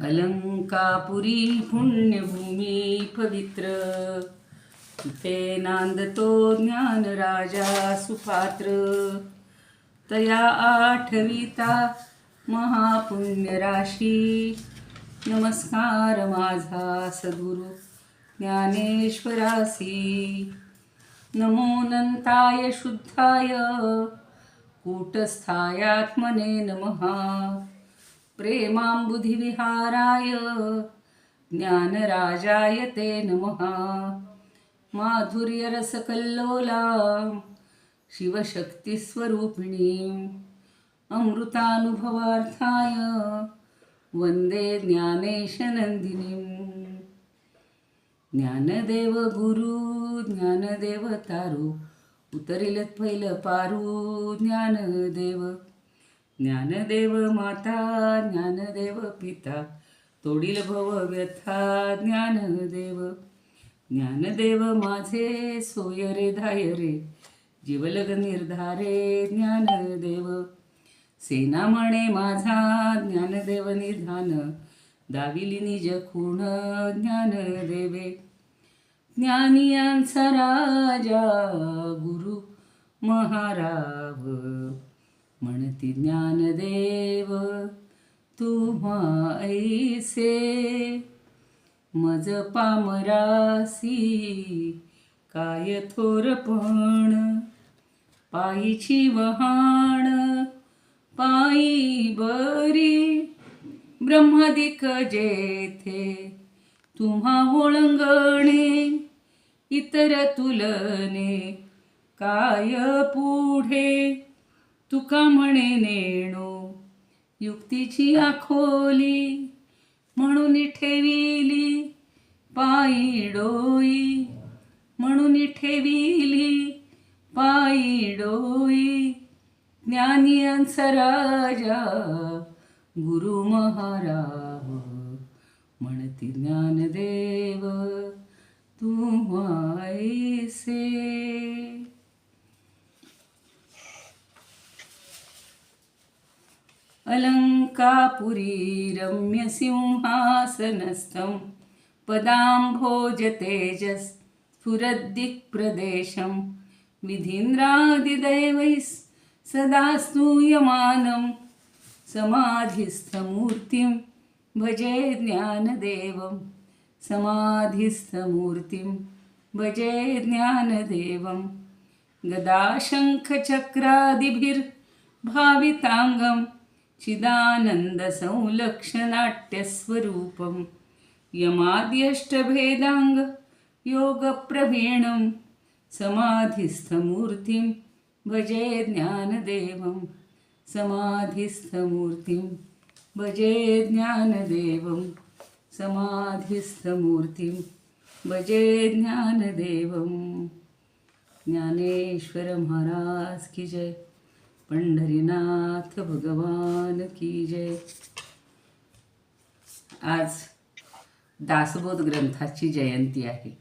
अलंकापुरी पुण्यभूमी पवित्र, तिथे नांदतो ज्ञान राजा सुपात्र. तया आठविता महापुण्य राशी, नमस्कार माझा सद्गुरु ज्ञानेश्वरासी. नमोऽनंताय शुद्धाय कूटस्थायात्मने नमः. प्रेमांबुधिविहाराय ज्ञानराजाय ते नमः. माधुर्यरसकल्लोला शिवशक्तिस्वरूपिणीं, अमृतानुभवार्थाय वंदे ज्ञानेशनंदिनीं. ज्ञानदेव गुरु ज्ञानदेव तारू, उतरिलत पहिलं पारू ज्ञानदेव. ज्ञानदेव माता ज्ञानदेव पिता, तोडील भव व्यथा ज्ञानदेव. ज्ञानदेव माझे सोय रे धाय रे, जीवलग निर्धारे ज्ञानदेव. सेना म्हणे माझा ज्ञानदेव निधान, दाविली निज खूण ज्ञानदेवे. ज्ञानियांचा राजा गुरु महाराव, म्हणती ज्ञानदेव तुम्हा ऐसे. मज पामरासी काय थोरपण, पायीची वहाण पायी बरी. ब्रह्मादिक जेथे तुम्हा ओळंगणे, इतर तुलने काय पुढे. तुका म्हणे नेणो युक्तीची आखोली, म्हणून ठेविली पायी डोई. म्हणून ठेविली पायी डोई. ज्ञानियांचा राजा गुरु महाराव, म्हणती ज्ञानदेव तुम्हा ऐसे. अलंकापुरी रम्यसिंहासनस्थं, पदाम्भोज तेजस् स्फुरद्दिक्प्रदेशं. विधीन्द्रादिदैवैः सदा स्तूयमानं, समाधिस्थमूर्तिं भजे ज्ञानदेवं. समाधिस्थमूर्तिं भजे ज्ञानदेवं. गदाशङ्खचक्रादिभिर्भाविताङ्गं, चिदानन्दसंलक्षनाट्यस्वरूपं. यमाद्यष्टभेदाङ्ग योगप्रवीणं, समाधिस्थमूर्तिं भजे ज्ञानदेवं. समाधिस्थमूर्तिं भजे ज्ञानदेवं. समाधिस्थमूर्तिं भजे ज्ञानदेवं. ज्ञानेश्वर महाराज की जय. पंढरीनाथ भगवान की जय. आज दासबोध ग्रंथाची जयंती आहे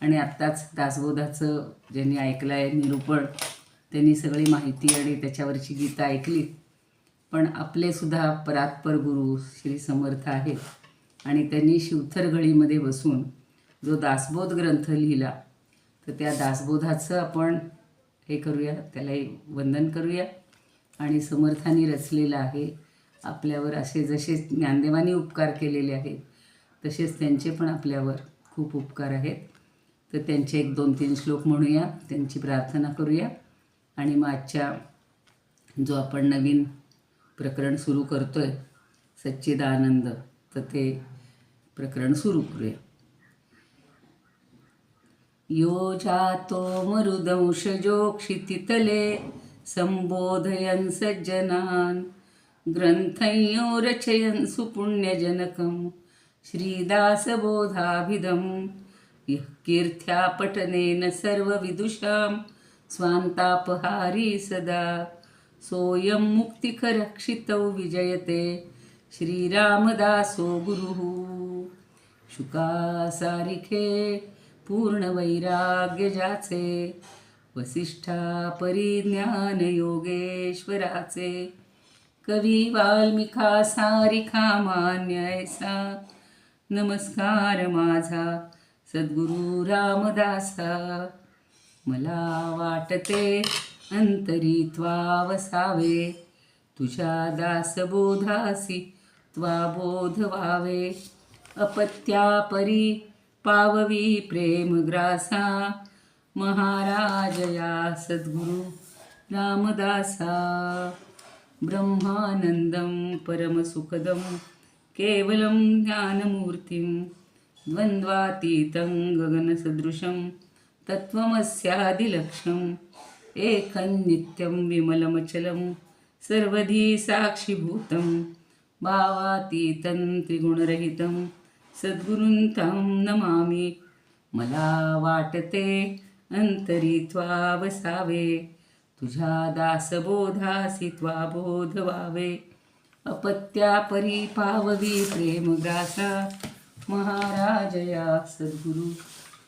आणि आत्ताच दासबोधाचं ज्यांनी ऐकलं आहे निरूपण, त्यांनी सगळी माहिती आणि त्याच्यावरची गीतं ऐकली. पण आपले सुद्धा परात्पर गुरु श्री समर्थ आहेत आणि त्यांनी शिवथरघळीमध्ये बसून जो दासबोध ग्रंथ लिहिला, तर त्या दासबोधाचं आपण हे करूया, त्यालाही वंदन करूया. आणि समर्थांनी रचलेलं आहे आपल्यावर. असे जसे ज्ञानदेवांनी उपकार केलेले आहेत, तसेच त्यांचे पण आपल्यावर खूप उपकार आहेत. तर त्यांचे 1-2-3 श्लोक म्हणूया, त्यांची प्रार्थना करूया आणि मग आजच्या जो आपण नवीन प्रकरण सुरू करतो आहे सच्चिदानंद, तर ते प्रकरण सुरू करूया. यो जातो मरुदंशजो क्षितितले, संबोधयन् सज्जनान् ग्रंथयो रचयन् सुपुण्यजनकं. श्रीदासबोधाभिधं यः कीर्त्या पठनेन सर्वविदुषां, स्वान्तापहारी सदा सोऽयं मुक्तिकरक्षितौ विजयते. श्रीरामदासो गुरुः. शुकासारिखे पूर्णवैराग्य जाचे, वसिष्ठा परिज्ञान योगेश्वराचे. कवी वाल्मिका सारिखा मान्य ऐसा, नमस्कार माझा सद्गुरू रामदासा. मला वाटते अंतरी त्वा वसावे, तुझ्या दासबोधासी त्वा बोध व्हावे. अपत्यापरी पाववी प्रेमग्रासा, महाराज या सद्गुरू रामदासा. ब्रह्मानंदं परमसुखदं केवलं ज्ञानमूर्तिं, द्वन्द्वातीतं गगनसदृशं तत्त्वमस्यादिलक्ष्यम्. एकं नित्यं विमलमचलं सर्वधी साक्षिभूतं, भावातीतं त्रिगुणरहितं सद्गुरुं तं नमामि. मला वाटते अंतरी त्वा वसावे, तुझ्या दासबोधासी त्वा बोध व्हावे. अपत्यापरी पाववी प्रेमग्रासा, महाराज या सद्गुरू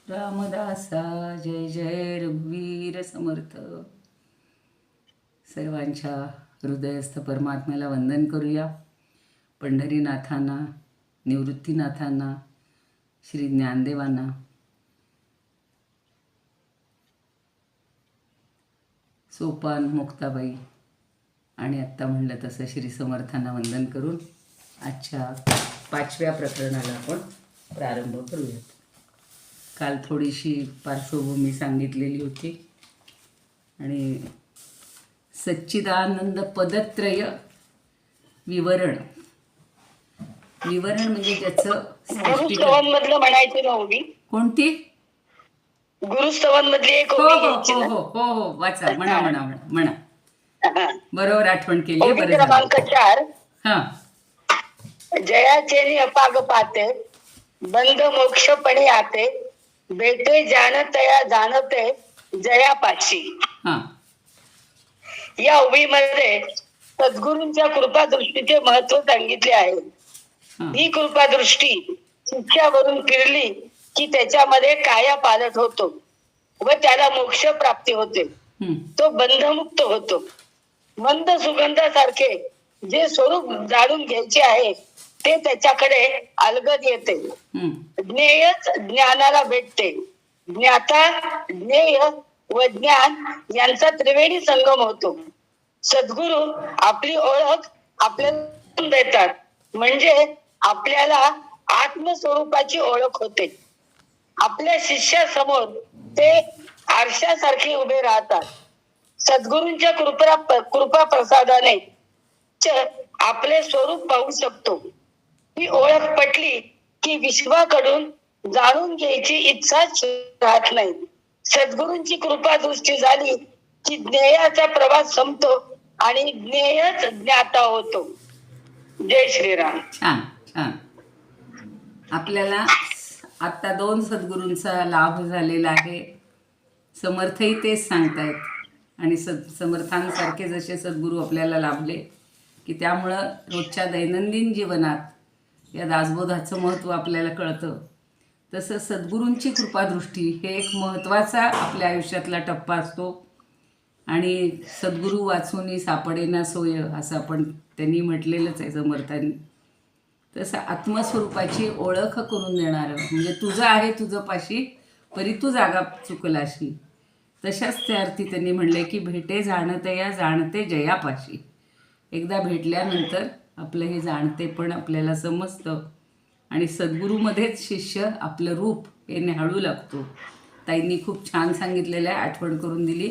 रामदासा. जय जय रघुवीर समर्थ. सर्वांच्या हृदयस्थ परमात्म्याला वंदन करूया. पंढरीनाथांना, निवृत्तीनाथांना, श्री ज्ञानदेवांना, सोपान मुक्ताबाई आणि आत्ता म्हणलं तसं श्री समर्थांना वंदन करून आजच्या 5व्या प्रकरणाला आपण प्रारंभ करूयात. काल थोडीशी पार्श्वभूमी सांगितलेली होती आणि सच्चिदानंद पदत्रय विवरण. विवरण म्हणजे ज्याचं गुरुस्तवन मधलं म्हणायचं ना उभी कोणती गुरुस्तवन मधली एक हो ओवी हो घ्यायची हो ना. हो हो हो वाचा. म्हणा म्हणा म्हणा म्हणा. हा. बरोबर आठवण केली. ओवी बरं क्रमांक झालं. 4. हां जयाचेनी अपाग पाते, बंद मोक्षपणे आते, भेटे जानतया जाणते जयापाची. हां या ओवीमध्ये सद्गुरूंच्या कृपादृष्टीचे महत्व सांगितले आहे. हां ही कृपादृष्टी शिष्यावरून फिरली की त्याच्यामध्ये काया पालट होतो व त्याला मोक्ष प्राप्ती होते. तो बंधमुक्त होतो. मंद सुगंधासारखे जे स्वरूप जाणून घ्यायचे आहे ते त्याच्याकडे अलगद येते. ज्ञेयच ज्ञानाला भेटते. ज्ञाता, ज्ञेय व ज्ञान यांचा त्रिवेणी संगम होतो. सद्गुरू आपली ओळख आपल्याला देतात, म्हणजे आपल्याला आत्मस्वरूपाची ओळख होते. आपल्या शिष्यासमोर ते आरशासारखे उभे राहतात. सद्गुरूंच्या कृपा प्रसादाने आपले स्वरूप पाहू शकतो. ही ओळख पटली की विश्वाकडून जाणून घ्यायची इच्छाच राहत नाही. सद्गुरूंची कृपा दृष्टी झाली की ज्ञेयाचा प्रवास संपतो आणि ज्ञेयच ज्ञाता होतो. जय श्रीराम. छान छान. आपल्याला आत्ता 2 सद्गुरूंचा लाभ झालेला आहे. समर्थही तेच सांगतायत आणि समर्थांसारखे जसे सद्गुरू आपल्याला लाभले की त्यामुळं रोजच्या दैनंदिन जीवनात या दासबोधाचं महत्त्व आपल्याला कळतं. तसं सद्गुरूंची कृपादृष्टी हे एक महत्त्वाचा आपल्या आयुष्यातला टप्पा असतो. आणि सद्गुरू वाचूनी सापडेना सोय असं आपण त्यांनी म्हटलेलंच आहे समर्थांनी. तसं आत्मस्वरूपाची ओळख करून देणारं म्हणजे तुझं आहे तुझं पाशी परी तू जागा चुकलाशी. तशाच त्या अर्थी त्यांनी म्हणले की भेटे जाणतया जाणते जयापाशी. एकदा भेटल्यानंतर आपलं हे जाणते पण आपल्याला समजतं आणि सद्गुरूमध्येच शिष्य आपलं रूप हे न्याहाळू लागतो. ताईंनी खूप छान सांगितलेलं आहे, आठवण करून दिली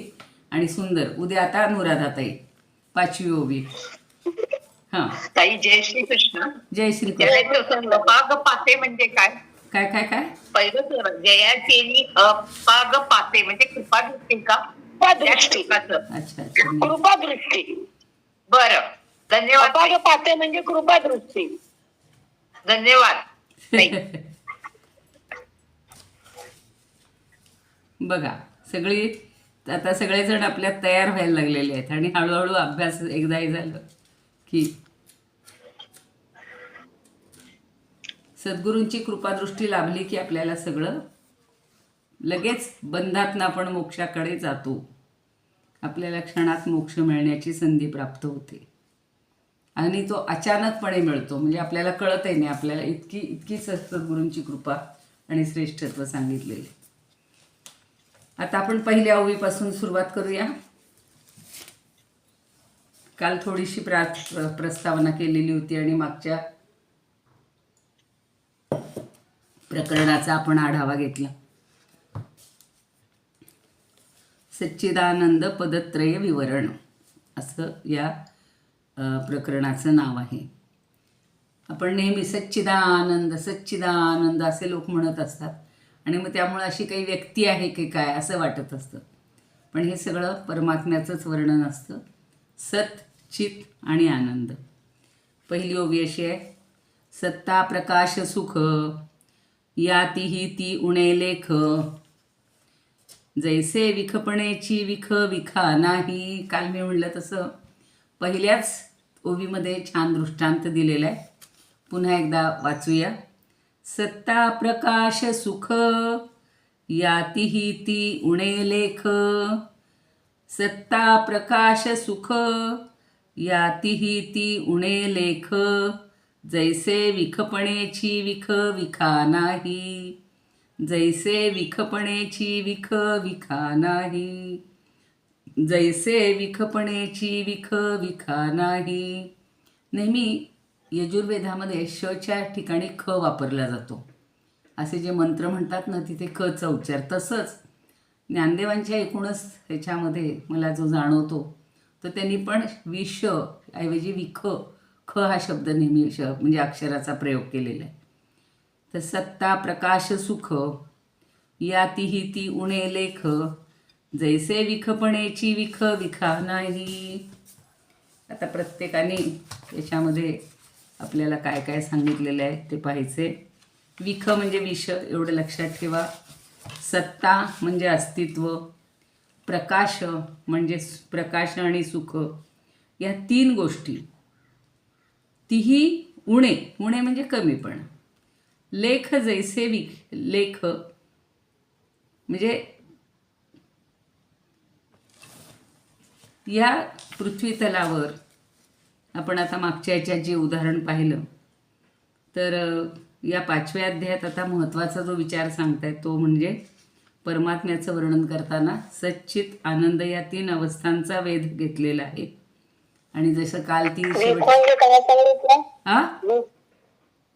आणि सुंदर. उद्या आता अनुराधाताई 5वी ओवी. हां ताई जय श्री कृष्ण. जय श्री कृष्ण. अपाग पाते म्हणजे काय? काय काय काय पहिलं जयाचेनी अपाग पाते म्हणजे कृपा दृष्टी का? दृष्टी. अच्छा अच्छा. कृपा दृष्टी. बरं धन्यवाद अपाग पाते म्हणजे कृपा दृष्टी. धन्यवाद ताई. बघा सगळी आता सगळेजण आपल्यात तयार व्हायला लागलेले आहेत आणि हळूहळू अभ्यास एकदाही झालं की सद्गुरूंची कृपादृष्टी लाभली की आपल्याला सगळं लगेच बंधातनं आपण मोक्षाकडे जातो. आपल्याला क्षणात मोक्ष मिळण्याची संधी प्राप्त होते. आणि तो अचानकपणे मिळतो, म्हणजे आपल्याला कळतही नाही, आपल्याला इतकी सद्गुरूंची कृपा आणि श्रेष्ठत्व सांगितलेले. आता आपण पहिल्या ओवीपासून सुरुवात करूया. काल थोडीशी प्रस्तावना केलेली होती आणि मागच्या प्रकरणाचा आपण आढावा घेतला. सच्चिदानंद पदत्रय विवरण असं या प्रकरणाचं नाव आहे. आपण नेहमी सच्चिदानंद सच्चिदानंद असे लोक म्हणत असतात आणि मग त्यामुळे अशी काही व्यक्ती आहे की काय असं वाटत असतं. पण हे सगळं परमात्म्याचंच वर्णन असतं. सत, चित आणि आनंद. पहिली ओवी अशी आहे. सत्ता प्रकाश सुख याती ही ती उणे लेख, जैसे विखपणेची विख विखा नाही. काल मी म्हणलं तसं पहिल्याच ओवीमध्ये छान दृष्टांत दिलेला आहे. पुन्हा एकदा वाचूया. सत्ता प्रकाश सुख याती ही ती उणे लेख, सत्ता प्रकाश सुख याती ही ती उणे लेख, जैसे विखपणेची विख विखा नाही, जैसे विखपणेची विख विखा नाही, जैसे विखपणेची विख विखा नाही. नेहमी यजुर्वेदामध्ये शच्या ठिकाणी ख वापरला जातो. असे जे मंत्र म्हणतात ना तिथे खचा उच्चार. तसंच ज्ञानदेवांच्या एकूणच ह्याच्यामध्ये मला जो जाणवतो तर त्यांनी पण विष ऐवजी विख ख हा शब्द नेहमी म्हणजे अक्षराचा प्रयोग केलेला आहे. तर सत्ता प्रकाश सुख याती ही ती उणे लेख, जैसे विखपणेची विख विखा नाही. आता प्रत्येकाने याच्यामध्ये आपल्याला काय काय सांगितलेलं आहे ते पाहायचे. विख म्हणजे विष एवढं लक्षात ठेवा. सत्ता म्हणजे अस्तित्व, प्रकाश म्हणजे प्रकाश आणि सुख, या तीन गोष्टी. तीही उणे, उणे म्हणजे कमीपणा. लेख जैसे लेख म्हणजे या पृथ्वी तलावर आपण आता मागच्या याच्यात जे उदाहरण पाहिलं तर या 5व्या अध्यायात आता महत्त्वाचा जो विचार सांगतायत तो म्हणजे परमात्म्याचं वर्णन करताना सच्चित आनंद या 3 अवस्थांचा वेध घेतलेला आहे. आणि जसं काल ती लेख म्हणजे काय सांगितलं? हा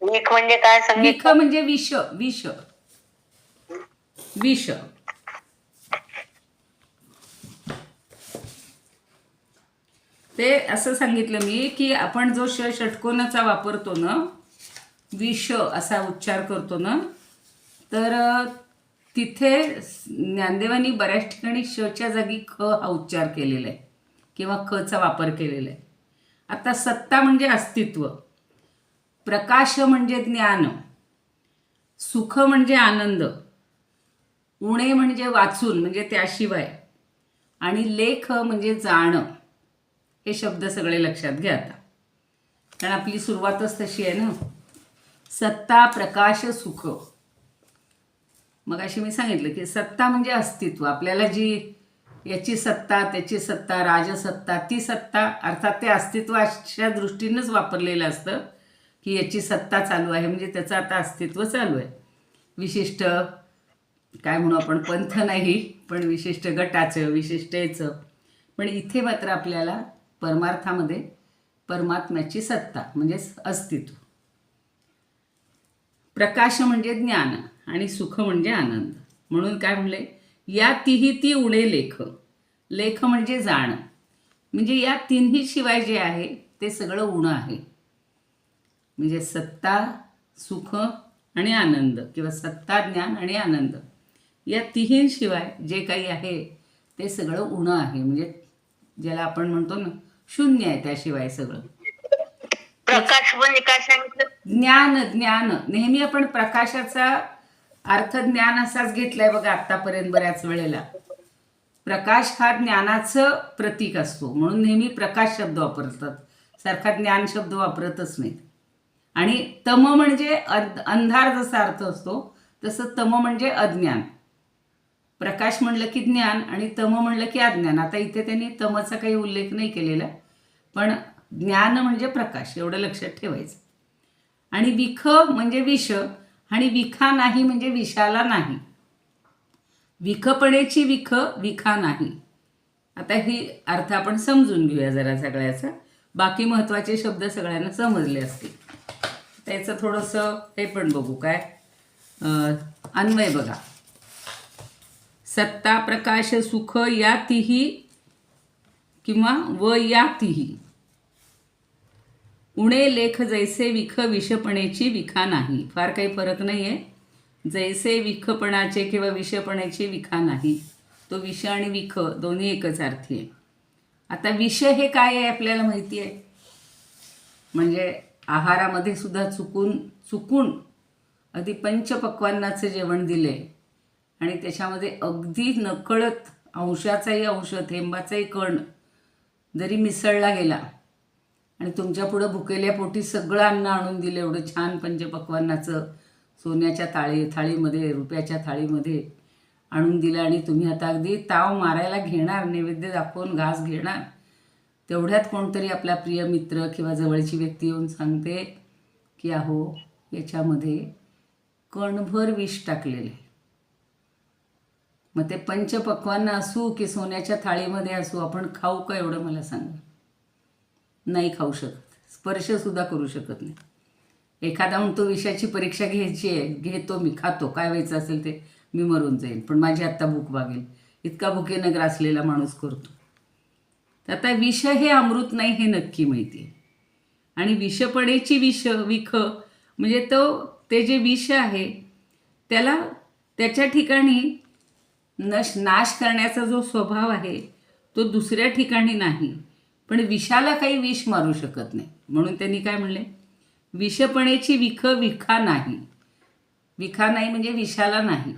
लेख म्हणजे काय विख सांगितलं? म्हणजे विष विष विष. ते असं सांगितलं मी की आपण जो षटकोनाचा वापरतो ना, विष असा उच्चार करतो ना, तर तिथे ज्ञानदेवांनी बऱ्याच ठिकाणी शच्या जागी ख हा उच्चार केलेला आहे किंवा खचा वापर केलेला आहे. आता सत्ता म्हणजे अस्तित्व, प्रकाश म्हणजे ज्ञान, सुख म्हणजे आनंद, उणे म्हणजे वाचून म्हणजे त्याशिवाय, आणि लेख म्हणजे जाणं. हे शब्द सगळे लक्षात घ्या आता, कारण आपली सुरुवातच तशी आहे ना. सत्ता प्रकाश सुख. मग अशी मी सांगितलं की सत्ता म्हणजे अस्तित्व. आपल्याला जी याची सत्ता त्याची सत्ता राजसत्ता, ती सत्ता अर्थात ते अस्तित्वाच्या दृष्टीनंच वापरलेलं असतं की याची सत्ता चालू आहे म्हणजे त्याचं आता अस्तित्व चालू आहे. विशिष्ट काय म्हणू आपण, पंथ नाही पण विशिष्ट गटाचं विशिष्टेचं. पण इथे मात्र आपल्याला परमार्थामध्ये परमात्म्याची सत्ता म्हणजे अस्तित्व. प्रकाश म्हणजे ज्ञान आणि सुख म्हणजे आनंद. म्हणून काय म्हणले, या तिही ती उणे लेख. लेख म्हणजे जाणं, म्हणजे या तिन्ही शिवाय जे आहे ते सगळं उणं आहे. म्हणजे सत्ता सुख आणि आनंद किंवा सत्ता ज्ञान आणि आनंद या तिन्हींशिवाय जे काही आहे ते सगळं उणं आहे. म्हणजे ज्याला आपण म्हणतो ना शून्य आहे त्याशिवाय सगळं. प्रकाश म्हणजे काय सांगितलं? ज्ञान ज्ञान. नेहमी आपण प्रकाशाचा अर्थ ज्ञान असाच घेतलाय बघा आत्तापर्यंत बऱ्याच वेळेला. प्रकाश हा ज्ञानाचं प्रतीक असतो म्हणून नेहमी प्रकाश शब्द वापरतात, सारखा ज्ञान शब्द वापरतच नाहीत. आणि तम म्हणजे अंधार जसा अर्थ असतो तसं तम म्हणजे अज्ञान. प्रकाश म्हणलं की ज्ञान आणि तम म्हणलं की अज्ञान. आता इथे त्यांनी तमचा काही उल्लेख नाही केलेला, पण ज्ञान म्हणजे प्रकाश, एवढं लक्षात ठेवायचं. आणि विख म्हणजे विष, आणि विखा नाही म्हणजे विषाला नाही. विखपणेची विख, विखा नाही. आता ही अर्थ आपण समजून घेऊया जरा सगळ्याचा. बाकी महत्त्वाचे शब्द सगळ्यांना समजले असतील. त्याचं थोडंसं हे पण बघू, काय अन्वय बघा. सत्ता प्रकाश सुख या तिही किंवा व या तिही उणे लेख जैसे विख विषपणेची विखा नाही. फार काही फरक नाही आहे. जैसे विखपणाचे किंवा विषपणेची विखा नाही, तो विष आणि विख दोन्ही एकच अर्थी आहे. आता विष हे काय आहे आपल्याला माहिती आहे. म्हणजे आहारामध्ये सुद्धा चुकून अगदी पंचपक्वान्नाचं जेवण दिले आणि त्याच्यामध्ये अगदी नकळत अंशाचाही अंश, थेंबाचाही कण जरी मिसळला गेला आणि तुमच्या पुढं भुकेल्या पोटी सगळं अन्न आणून दिलं, एवढं छान पंचपक्वान्नाचं सोन्याच्या थाळीमध्ये, रुपयाच्या थाळीमध्ये आणून दिलं, आणि तुम्ही आता अगदी ताव मारायला घेणार, नैवेद्य दाखवून घास घेणार, तेवढ्यात कोणतरी आपला प्रिय मित्र किंवा जवळची व्यक्ती येऊन सांगते की अहो याच्यामध्ये कणभर विष टाकलेले. मग ते पंचपक्वान्न असू की सोन्याच्या थाळीमध्ये असू, आपण खाऊ का एवढं मला सांगा. नाही खाऊ शकत, स्पर्शसुद्धा करू शकत नाही. एखादा म्हणतो विषाची परीक्षा घ्यायची आहे, घेतो मी, खातो, काय व्हायचं असेल ते, मी मरून जाईन पण माझी आत्ता भूक भागेल, इतका भुकेनं ग्रासलेला माणूस करतो. तर आता विष हे अमृत नाही हे नक्की माहिती आहे. आणि विषपणेची विख म्हणजे ते जे विष आहे त्याला त्याच्या ठिकाणी नाश करण्याचा जो स्वभाव आहे तो दुसऱ्या ठिकाणी नाही, पण विषाला काही विष मारू शकत नाही. म्हणून त्यांनी काय म्हणले, विषपणेची विख विखा नाही. विखा नाही म्हणजे विषाला नाही.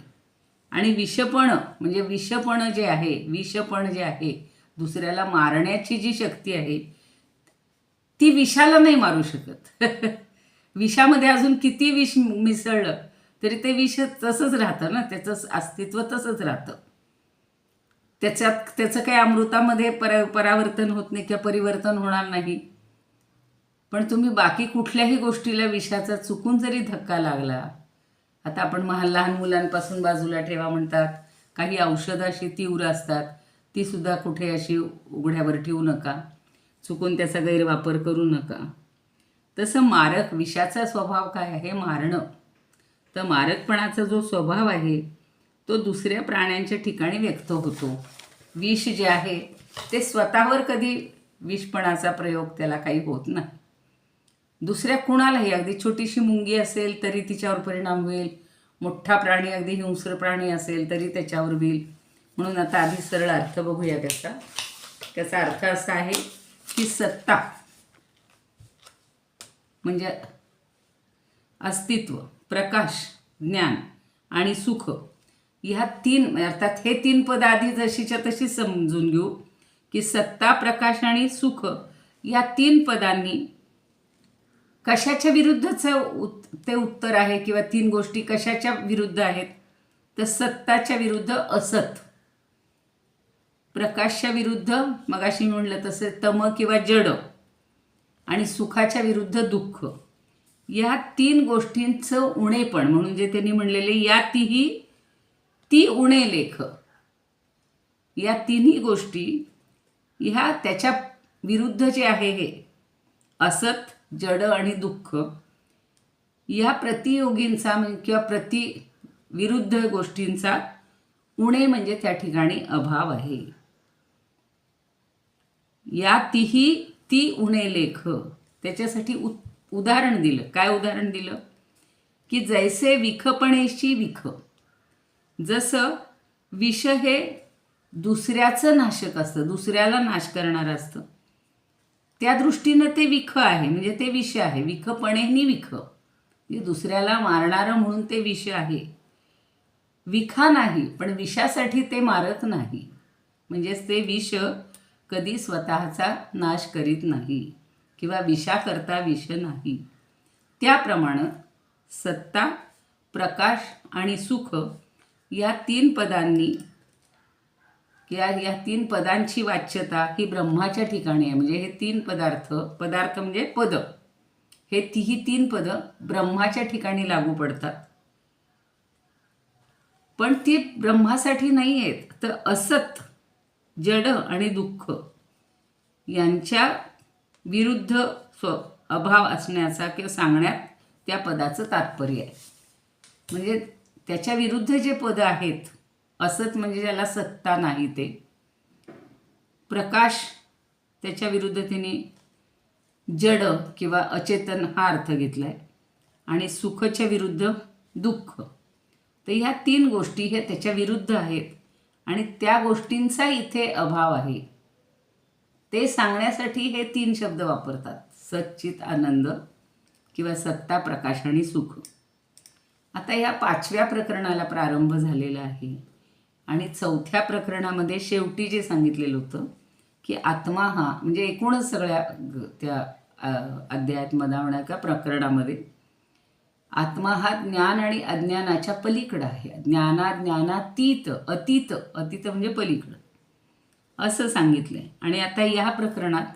आणि विषपण म्हणजे विषपण जे आहे दुसऱ्याला मारण्याची जी शक्ती आहे ती विषाला नाही मारू शकत. विषामध्ये अजून किती विष मिसळलं तरी ते विष तसंच राहतं ना, त्याचं अस्तित्व तसंच राहतं. त्याचं काही अमृतामध्ये परावर्तन होत नाही किंवा परिवर्तन होणार नाही. पण तुम्ही बाकी कुठल्याही गोष्टीला विषाचा चुकून जरी धक्का लागला, आता आपण लहान मुलांपासून बाजूला ठेवा म्हणतात, काही औषधं अशी तीव्र असतात ती सुद्धा कुठे अशी उघड्यावर ठेवू नका, चुकून त्याचा गैरवापर करू नका. तसं विषाचा स्वभाव काय आहे, मारणं. तर मारकपणाचा जो स्वभाव आहे तो दुसऱ्या प्राण्यांच्या ठिकाणी व्यक्त होतो. विष जे आहे ते स्वतःवर कधी विषपणाचा प्रयोग त्याला काही होत नाही. दुसऱ्या कुणालाही, अगदी छोटीशी मुंगी असेल तरी तिच्यावर परिणाम होईल, मोठा प्राणी अगदी हिंस्र प्राणी असेल तरी त्याच्यावर होईल. म्हणून आता आधी सरळ अर्थ बघूया त्याचा. त्याचा अर्थ असा आहे की सत्ता म्हणजे अस्तित्व, प्रकाश, ज्ञान आणि सुख, ह्या तीन, अर्थात हे तीन पद आधी जशीच्या तशी समजून घेऊ की सत्ता, प्रकाश आणि सुख या तीन पदांनी कशाच्या विरुद्धचं ते उत्तर आहे, किंवा तीन गोष्टी कशाच्या विरुद्ध आहेत. तर सत्ताच्या विरुद्ध असत, प्रकाशच्या विरुद्ध मगाशी म्हणलं तसे तम किंवा जड, आणि सुखाच्या विरुद्ध दुःख. या तीन गोष्टींचं उणेपण म्हणून जे त्यांनी म्हणलेले या तिही ती उणे लेख, या तिन्ही गोष्टी ह्या त्याच्या विरुद्ध जे आहे हे असत, जड आणि दुःख, या प्रतियोगींचा किंवा विरुद्ध गोष्टींचा उणे म्हणजे त्या ठिकाणी अभाव आहे. या तिही ती उणे लेख, त्याच्यासाठी उदाहरण दिलं. काय उदाहरण दिलं की जैसे विखपणेची विख, जसं विष हे दुसऱ्याचं नाशक असतं, दुसऱ्याला नाश करणारं असतं, त्या दृष्टीनं ते विख आहे, म्हणजे ते विष आहे. विखपणेनी विख म्हणजे दुसऱ्याला मारणारं म्हणून ते विष आहे. विखा नाही, पण विषासाठी ते मारत नाही, म्हणजेच ते विष कधी स्वतःचा नाश करीत नाही किंवा विषाकरता विष नाही. त्याप्रमाणे सत्ता, प्रकाश आणि सुख या तीन पदांनी की या 3 पदांची वाच्यता ही ब्रह्माच्या ठिकाणी आहे. म्हणजे हे 3 पदार्थ म्हणजे पद, ही 3 पदं ब्रह्माच्या ठिकाणी लागू पडतात. पण ती ब्रह्मासाठी नाही आहेत, तर असत, जड आणि दुःख यांच्या विरुद्ध अभाव असण्याचा किंवा सांगण्यात त्या पदाचं तात्पर्य आहे. म्हणजे त्याच्या विरुद्ध जे पद आहेत, असत म्हणजे ज्याला सत्ता नाही ते, प्रकाश त्याच्या विरुद्ध तिने जड किंवा अचेतन हा अर्थ घेतला आहे, आणि सुखच्या विरुद्ध दुःख. तर ह्या 3 गोष्टी हे त्याच्या विरुद्ध आहेत आणि त्या गोष्टींचा इथे अभाव आहे ते सांगण्यासाठी हे 3 शब्द वापरतात: सच्चित आनंद किंवा सत्ता, प्रकाश आणि सुख. आता या 5व्या प्रकरणाला प्रारंभ झालेला आहे आणि 4थ्या प्रकरणामध्ये शेवटी जे सांगितलेलं होतं की आत्मा हा, म्हणजे एकूणच सगळ्या त्या अध्यायात म्हणा का प्रकरणामध्ये, आत्मा हा ज्ञान आणि अज्ञानाच्या पलीकडं आहे. ज्ञानातीत, अतीत म्हणजे पलीकडं असं सांगितलं आहे. आणि आता या प्रकरणात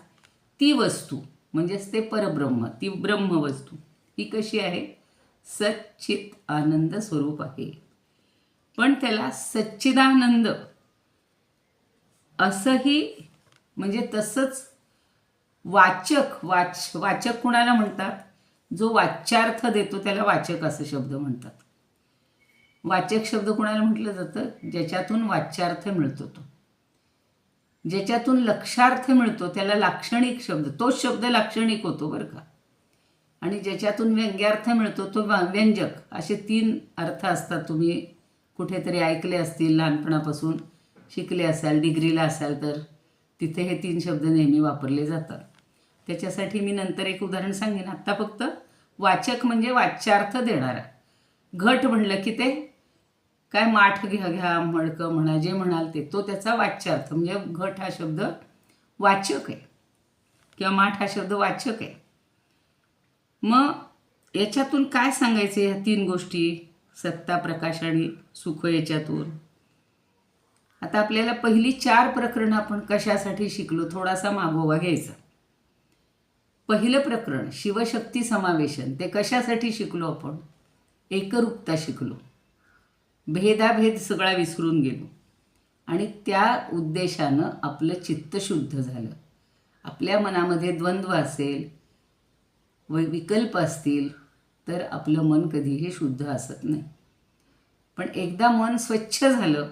ती वस्तू म्हणजेच ते परब्रह्म, ती ब्रह्मवस्तू ही कशी आहे? सच्चित आनंद स्वरूप आहे. पण त्याला सच्चिदानंद असंही, म्हणजे तसंच वाचक कुणाला म्हणतात? जो वाच्यार्थ देतो त्याला वाचक असं शब्द म्हणतात. वाचक शब्द कुणाला म्हटलं जातं? ज्याच्यातून वाच्यार्थ मिळतो, तो ज्याच्यातून लक्षार्थ मिळतो त्याला लाक्षणिक शब्द, तोच शब्द लाक्षणिक होतो बरं का. आणि ज्याच्यातून व्यंग्यार्थ मिळतो तो व्यंजक. असे 3 अर्थ असतात. तुम्ही कुठेतरी ऐकले असतील, लहानपणापासून शिकले असाल, डिग्रीला असाल तर तिथे हे 3 शब्द नेहमी वापरले जातात. त्याच्यासाठी मी नंतर एक उदाहरण सांगेन. आत्ता फक्त वाचक म्हणजे वाच्यार्थ देणारा. घट म्हणलं की ते काय, माठ घ्या, मडकं म्हणा, जे म्हणाल ते, तो त्याचा वाच्यार्थ. म्हणजे घट हा शब्द वाचक आहे किंवा माठ हा शब्द वाचक आहे. मग याच्यातून काय सांगायचं? ह्या 3 गोष्टी, सत्ता, प्रकाश आणि सुख, याच्यातून आता आपल्याला पहिली 4 प्रकरणं आपण कशासाठी शिकलो, थोडासा मागोवा घ्यायचा. पहिलं प्रकरण शिवशक्ती समावेशन, ते कशासाठी शिकलो आपण? एकरूपता शिकलो, भेदाभेद सगळा विसरून गेलो आणि त्या उद्देशानं आपलं चित्त शुद्ध झालं. आपल्या मनामध्ये द्वंद्व असेल, विकल्प असतील तर आपलं मन कधीही शुद्ध असत नाही. पण एकदा मन स्वच्छ झालं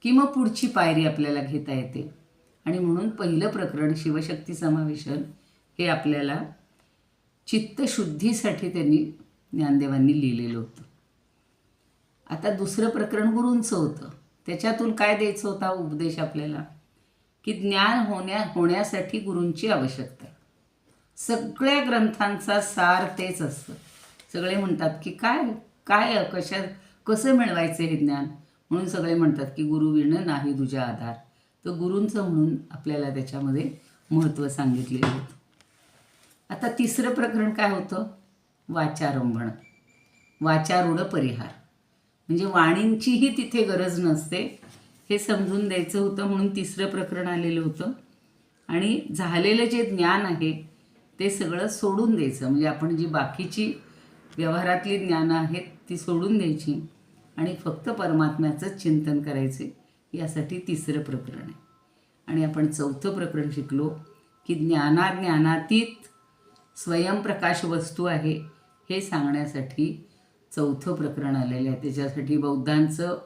की मग पुढची पायरी आपल्याला घेता येते. आणि म्हणून पहिलं प्रकरण शिवशक्ती समावेशन हे आपल्याला चित्तशुद्धीसाठी त्यांनी, ज्ञानदेवांनी लिहिलेलं होतं. आता दुसरं प्रकरण गुरूंचं होतं. त्याच्यातून काय द्यायचं होता उपदेश आपल्याला? की ज्ञान होण्यासाठी गुरूंची आवश्यकता आहे. सगळ्या ग्रंथांचा सार तेच असतं. सगळे म्हणतात की कसं मिळवायचं हे ज्ञान? म्हणून सगळे म्हणतात की गुरुविण नाही तुझ्या आधार. तर गुरूंचं म्हणून आपल्याला त्याच्यामध्ये महत्त्व सांगितलेलं होतं. आता तिसरं प्रकरण काय होतं? वाचारंभण, वाचारूढ परिहार. म्हणजे वाणींचीही तिथे गरज नसते हे समजून द्यायचं होतं, म्हणून तिसरं प्रकरण आलेलं होतं. आणि झालेलं जे ज्ञान आहे ते सगळं सोडून द्यायचं. म्हणजे आपण जी बाकीची व्यवहारातली ज्ञानं आहेत ती सोडून द्यायची आणि फक्त परमात्म्याचंच चिंतन करायचे. यासाठी तिसरं प्रकरण आहे. आणि आपण 4थं प्रकरण शिकलो की ज्ञानातीत स्वयंप्रकाश वस्तू आहे हे सांगण्यासाठी 4थं प्रकरण आलेलं आहे. त्याच्यासाठी बौद्धांचं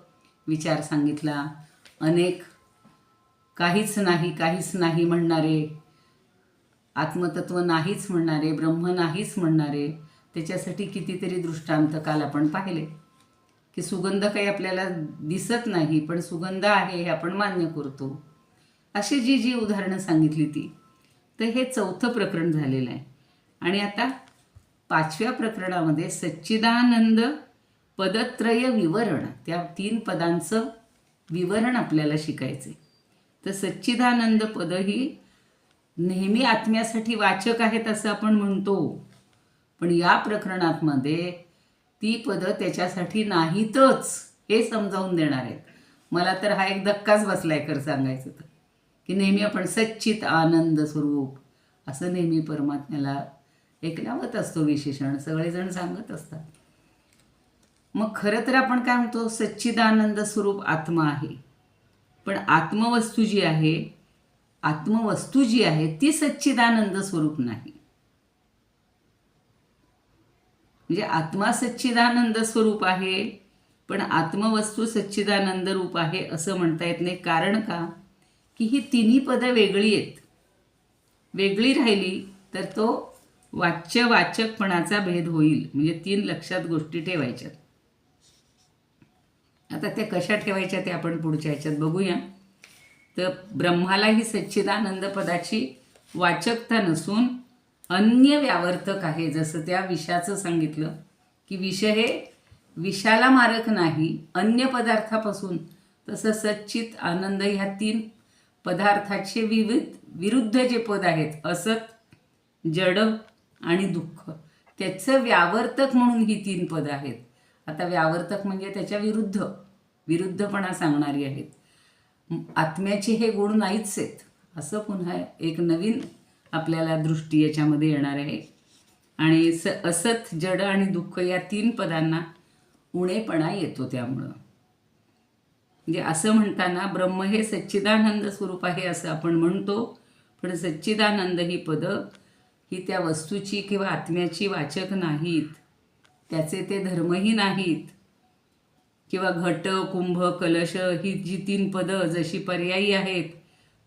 विचार सांगितला. अनेक काहीच नाही म्हणणारे, आत्मतत्व नाहीच म्हणणारे, ब्रह्म नाहीच म्हणणारे, त्याच्यासाठी कितीतरी दृष्टांत काल आपण पाहिले. की सुगंध काही आपल्याला दिसत नाही पण सुगंध आहे हे आपण मान्य करतो. अशी जी उदाहरणं सांगितली ती. तर हे 4थं प्रकरण झालेलं आहे. आणि आता 5व्या प्रकरणामध्ये सच्चिदानंद पदत्रय विवरण, त्या 3 पदांचं विवरण आपल्याला शिकायचे. तर सच्चिदानंद पद ही नेहमी आत्म्यासाठी वाचक आहेत असं आपण म्हणतो, पण या प्रकरणामध्ये ती पदं त्याच्यासाठी नाहीतच हे समजावून देणार आहेत. मला तर हा एक धक्काच बसलाय खरं सांगायचं तर, की नेहमी आपण सच्चित आनंद स्वरूप असं नेहमी परमात्म्याला एक लावत असतो विशेषण, सगळेजण सांगत असतात. मग खरं तर आपण काय म्हणतो, सच्चिदानंद स्वरूप आत्मा आहे. पण आत्मवस्तू जी आहे ती सच्चिदानंद स्वरूप नाही. म्हणजे आत्मा सच्चिदानंद स्वरूप आहे, पण आत्मवस्तू सच्चिदानंद रूप आहे असं म्हणता येत नाही. कारण का, की ही तिन्ही पदं वेगळी आहेत. वेगळी राहिली तर तो वाच्यवाचकपणाचा भेद होईल. म्हणजे 3 लक्षात गोष्टी ठेवायच्यात. आता त्या कशा ठेवायच्या ते आपण पुढच्या ह्याच्यात बघूया. तर ब्रह्माला ही सच्चिदानंद पदाची वाचकता नसून अन्य व्यावर्तक आहे. जसं त्या विषाचं सांगितलं की विष हे विषाला मारक नाही, अन्य पदार्थापासून, तसं सच्चित आनंद ह्या 3 पदार्थाचे विरुद्ध जे पद आहेत, असत, जड आणि दुःख, त्याचं व्यावर्तक म्हणून ही 3 पदं आहेत. आता व्यावर्तक म्हणजे त्याच्या विरुद्धपणा सांगणारी आहेत. आत्म्याचे हे गुण नाहीच आहेत, असं पुन्हा एक नवीन आपल्याला दृष्टी याच्यामध्ये येणार आहे. आणि असत, जड आणि दुःख या 3 पदांना उणेपणा येतो. त्यामुळं म्हणजे असं म्हणताना ब्रह्म हे सच्चिदानंद स्वरूप आहे असं आपण म्हणतो, पण सच्चिदानंद ही पदं ही त्या वस्तूची किंवा आत्म्याची वाचक नाहीत, त्याचे ते धर्मही नाहीत. किंवा घट, कुंभ, कलश ही जी 3 पदं जशी पर्यायी आहेत,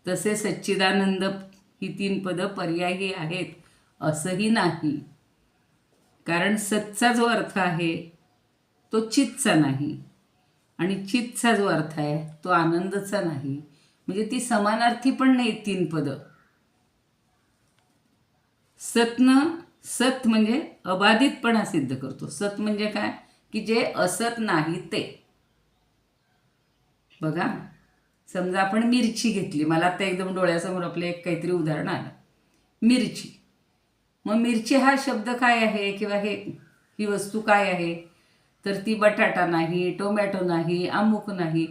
तसे सच्चिदानंद ही 3 पदं पर्यायी आहेत असंही नाही. कारण सतचा जो अर्थ आहे तो चितचा नाही, आणि चितचा जो अर्थ आहे तो आनंदचा नाही. म्हणजे ती समानार्थी पण नाही 3 पदं. सत म्हणजे अबाधितपणा सिद्ध करतो. सत म्हणजे काय, की जे असत नाही ते. बघा, समजा आपण मिरची घेतली, मला आता एकदम डोळ्यासमोर आपलं एक काहीतरी उदाहरण आलं, मिरची. मग मिरची हा शब्द काय आहे किंवा ही वस्तू काय आहे, तर ती बटाटा नाही, टोमॅटो नाही, अमुक नाही.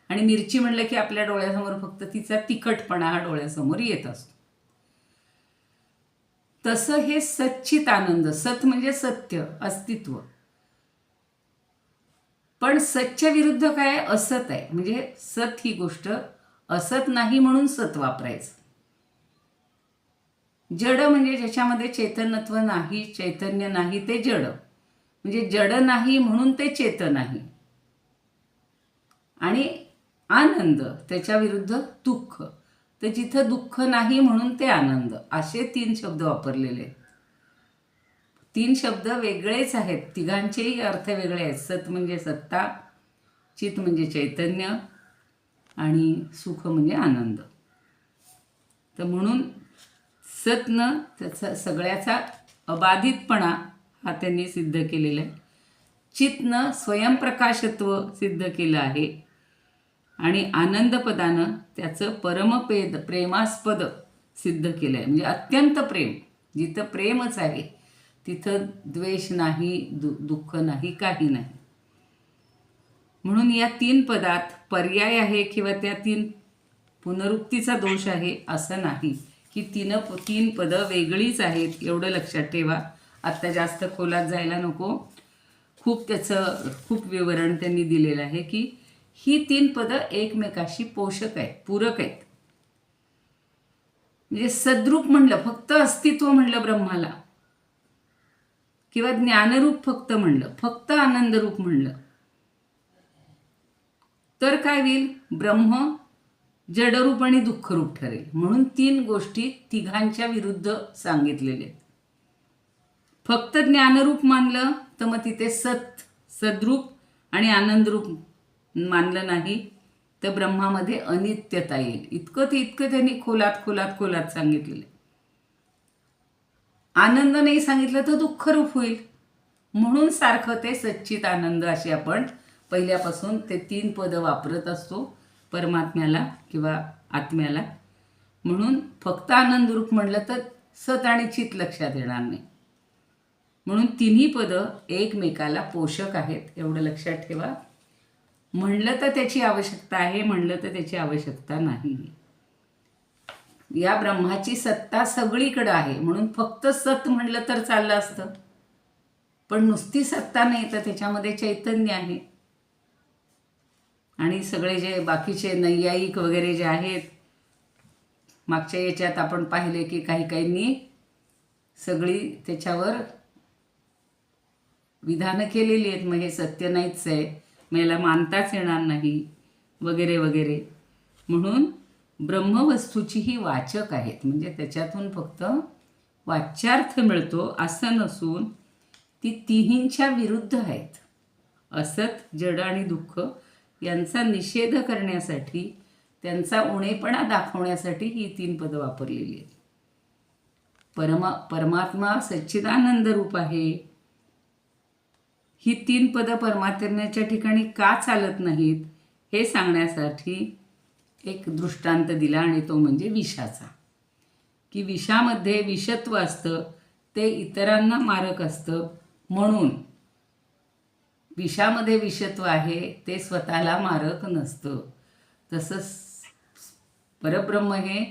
आणि मिरची म्हणलं की आपल्या डोळ्यासमोर फक्त तिचा तिखटपणा हा डोळ्यासमोर येत असतो. तसं हे सच्चित आनंद, सत म्हणजे सत्य, अस्तित्व. पण सच्च्या विरुद्ध काय, असत आहे. म्हणजे सत ही गोष्ट असत नाही म्हणून सत वापरायचं. जड म्हणजे ज्याच्यामध्ये चैतन्यत्व नाही, चैतन्य नाही, ते जड. म्हणजे जड नाही म्हणून ते चेतन आहे. आणि आनंद त्याच्या विरुद्ध दुःख, तर जिथं दुःख नाही म्हणून ते आनंद. असे 3 शब्द वापरलेले आहेत. 3 शब्द वेगळेच आहेत, तिघांचेही अर्थ वेगळे आहेत. सत म्हणजे सत्ता, चित म्हणजे चैतन्य, आणि सुख म्हणजे आनंद. तर म्हणून सतनं त्याचा सगळ्याचा अबाधितपणा हा त्यांनी सिद्ध केलेला आहे. चितनं स्वयंप्रकाशत्व सिद्ध केलं आहे, आणि आनंदपदानं त्याचं प्रेमास्पद सिद्ध केलं आहे. म्हणजे अत्यंत प्रेम, जिथं प्रेमच आहे तिथं द्वेष नाही, दुःख नाही, काही नाही. म्हणून या 3 पदात पर्याय आहे किंवा त्या 3 पुनरुक्तीचा दोष आहे असं नाही, की 3 पदं वेगळीच आहेत. एवढं लक्षात ठेवा. आत्ता जास्त खोलात जायला नको. खूप विवरण त्यांनी दिलेलं आहे की ही 3 पदं एकमेकाशी पोषक आहेत, पूरक आहेत. म्हणजे सद्रूप म्हणलं, फक्त अस्तित्व म्हणलं ब्रह्माला, किंवा ज्ञानरूप फक्त म्हणलं, फक्त आनंदरूप म्हणलं, तर काय होईल, ब्रह्म जडरूप आणि दुःखरूप ठरेल. म्हणून 3 गोष्टी तिघांच्या विरुद्ध सांगितलेल्या आहेत. फक्त ज्ञानरूप मानलं तर मग तिथे सद्रूप आणि आनंदरूप मानलं नाही तर ब्रह्मामध्ये अनित्यता येईल. इतकं त्यांनी खोलात सांगितलेलं. आनंद नाही सांगितलं तर दुःखरूप होईल. म्हणून सारखं ते सच्चित आनंद असे आपण पहिल्यापासून ते 3 पदं वापरत असतो परमात्म्याला किंवा आत्म्याला. म्हणून फक्त आनंदरूप म्हणलं तर सत आणि चित लक्षात येणार नाही. म्हणून 3ही पदं एकमेकाला पोषक आहेत, एवढं लक्षात ठेवा. म्हणलं तर त्याची आवश्यकता आहे, म्हणलं तर त्याची आवश्यकता नाही. या ब्रह्माची सत्ता सगळीकडं आहे म्हणून फक्त सत म्हणलं तर चाललं असतं, पण नुसती सत्ता नाही तर त्याच्यामध्ये चैतन्य आहे. आणि सगळे जे बाकीचे नैयायिक वगैरे जे आहेत, मागच्या याच्यात आपण पाहिले की काही काहींनी सगळी त्याच्यावर विधानं केलेली आहेत. मग हे सत्य नाहीच आहे, मग याला मानताच येणार नाही वगैरे वगैरे. म्हणून ब्रह्मवस्तूचीही वाचक आहेत, म्हणजे त्याच्यातून फक्त वाच्यार्थ मिळतो असं नसून ती तिहींच्या विरुद्ध आहेत. असत, जड आणि दुःख यांचा निषेध करण्यासाठी, त्यांचा उणेपणा दाखवण्यासाठी ही 3 पदं वापरलेली आहेत. परमात्मा सच्चिदानंद रूप आहे. ही 3 पदं परमात्म्याच्या ठिकाणी का चालत नाहीत हे सांगण्यासाठी एक दृष्टांत दिला, आणि तो म्हणजे विषाचा. की विषामध्ये विषत्व असतं, ते इतरांना मारक असतं. म्हणून विषामध्ये विषत्व आहे, ते स्वतःला मारक नसतं. तसंच परब्रह्म हे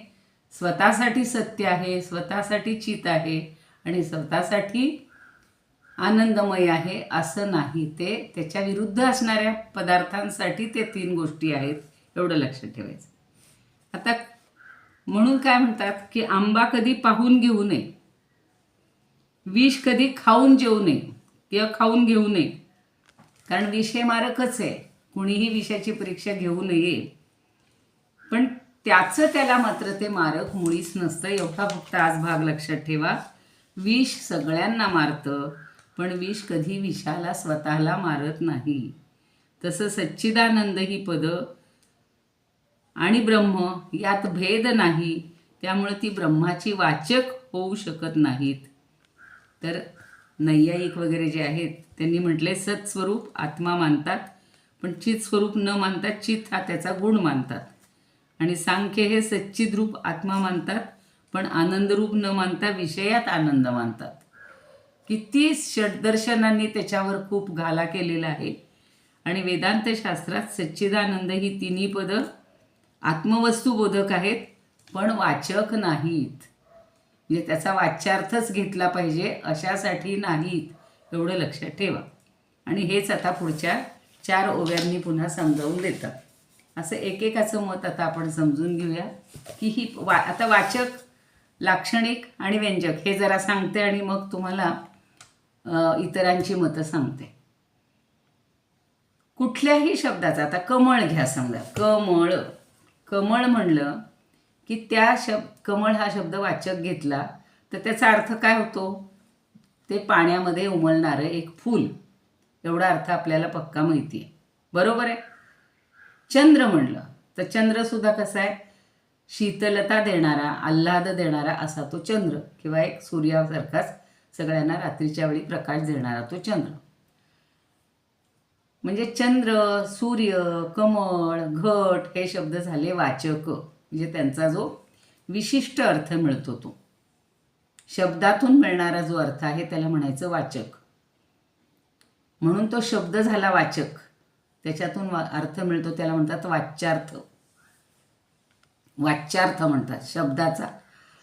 स्वतःसाठी सत्य आहे, स्वतःसाठी चित आहे आणि स्वतःसाठी आनंदमय आहे असं नाही. ते त्याच्या विरुद्ध असणाऱ्या पदार्थांसाठी ते 3 गोष्टी आहेत, एवढं लक्षात ठेवायचं. आता म्हणून काय म्हणतात की आंबा कधी पाहून घेऊ नये, विष कधी खाऊन जेवू नये किंवा खाऊन घेऊ नये, कारण विष हे मारकच आहे. कुणीही विषाची परीक्षा घेऊ नये, पण त्याचं त्याला मात्र ते मारक मुळीच नसतं. एवढा फक्त आज भाग लक्षात ठेवा. विष सगळ्यांना मारतं, पण विष कधी विषाला स्वतःला मारत नाही. तसं सच्चिदानंद ही पदं आणि ब्रह्म यात भेद नाही, त्यामुळे ती ब्रह्माची वाचक होऊ शकत नाहीत. तर नैयायिक वगैरे जे आहेत त्यांनी म्हटले सत्स्वरूप आत्मा मानतात, पण चित स्वरूप न मानतात, चित हा त्याचा गुण मानतात. आणि सांख्य हे सच्चिद्रूप आत्मा मानतात, पण आनंदरूप न मानता विषयात आनंद मानतात. किती षड्दर्शनांनी त्याच्यावर खूप घाला केलेला आहे. आणि वेदांत शास्त्रात सच्चिदानंद ही 3ही पदं आत्मवस्तुबोधक आहेत, पण वाचक नाहीत. म्हणजे त्याचा वाच्यार्थच घेतला पाहिजे अशासाठी नाहीत, एवढं लक्षात ठेवा. आणि हेच आता पुढच्या 4 ओव्यांनी पुन्हा समजावून देतात. असं एकेकाचं मत आता आपण समजून घेऊया की ही आता वाचक, लाक्षणिक आणि व्यंजक हे जरा सांगते आणि मग तुम्हाला इतरांची मतं सांगते. कुठल्याही शब्दाचा, आता कमळ घ्या समजा, कमळ म्हणलं की त्या कमळ हा शब्द वाचक घेतला तर त्याचा अर्थ काय होतो? ते पाण्यामध्ये उमलणारं एक फूल, एवढा अर्थ आपल्याला पक्का माहिती आहे, बरोबर आहे. चंद्र म्हणलं तर चंद्रसुद्धा कसा आहे? शीतलता देणारा, आल्हाद देणारा असा तो चंद्र, किंवा एक सूर्यासारखाच सगळ्यांना रात्रीच्या वेळी प्रकाश देणारा तो चंद्र. म्हणजे चंद्र, सूर्य, कमळ, घट हे शब्द झाले वाचक. म्हणजे त्यांचा जो विशिष्ट अर्थ मिळतो, तो शब्दातून मिळणारा जो अर्थ आहे त्याला म्हणायचं वाचक. म्हणून तो शब्द झाला वाचक, त्याच्यातून अर्थ मिळतो त्याला म्हणतात वाच्यार्थ. वाच्यार्थ म्हणतात शब्दाचा.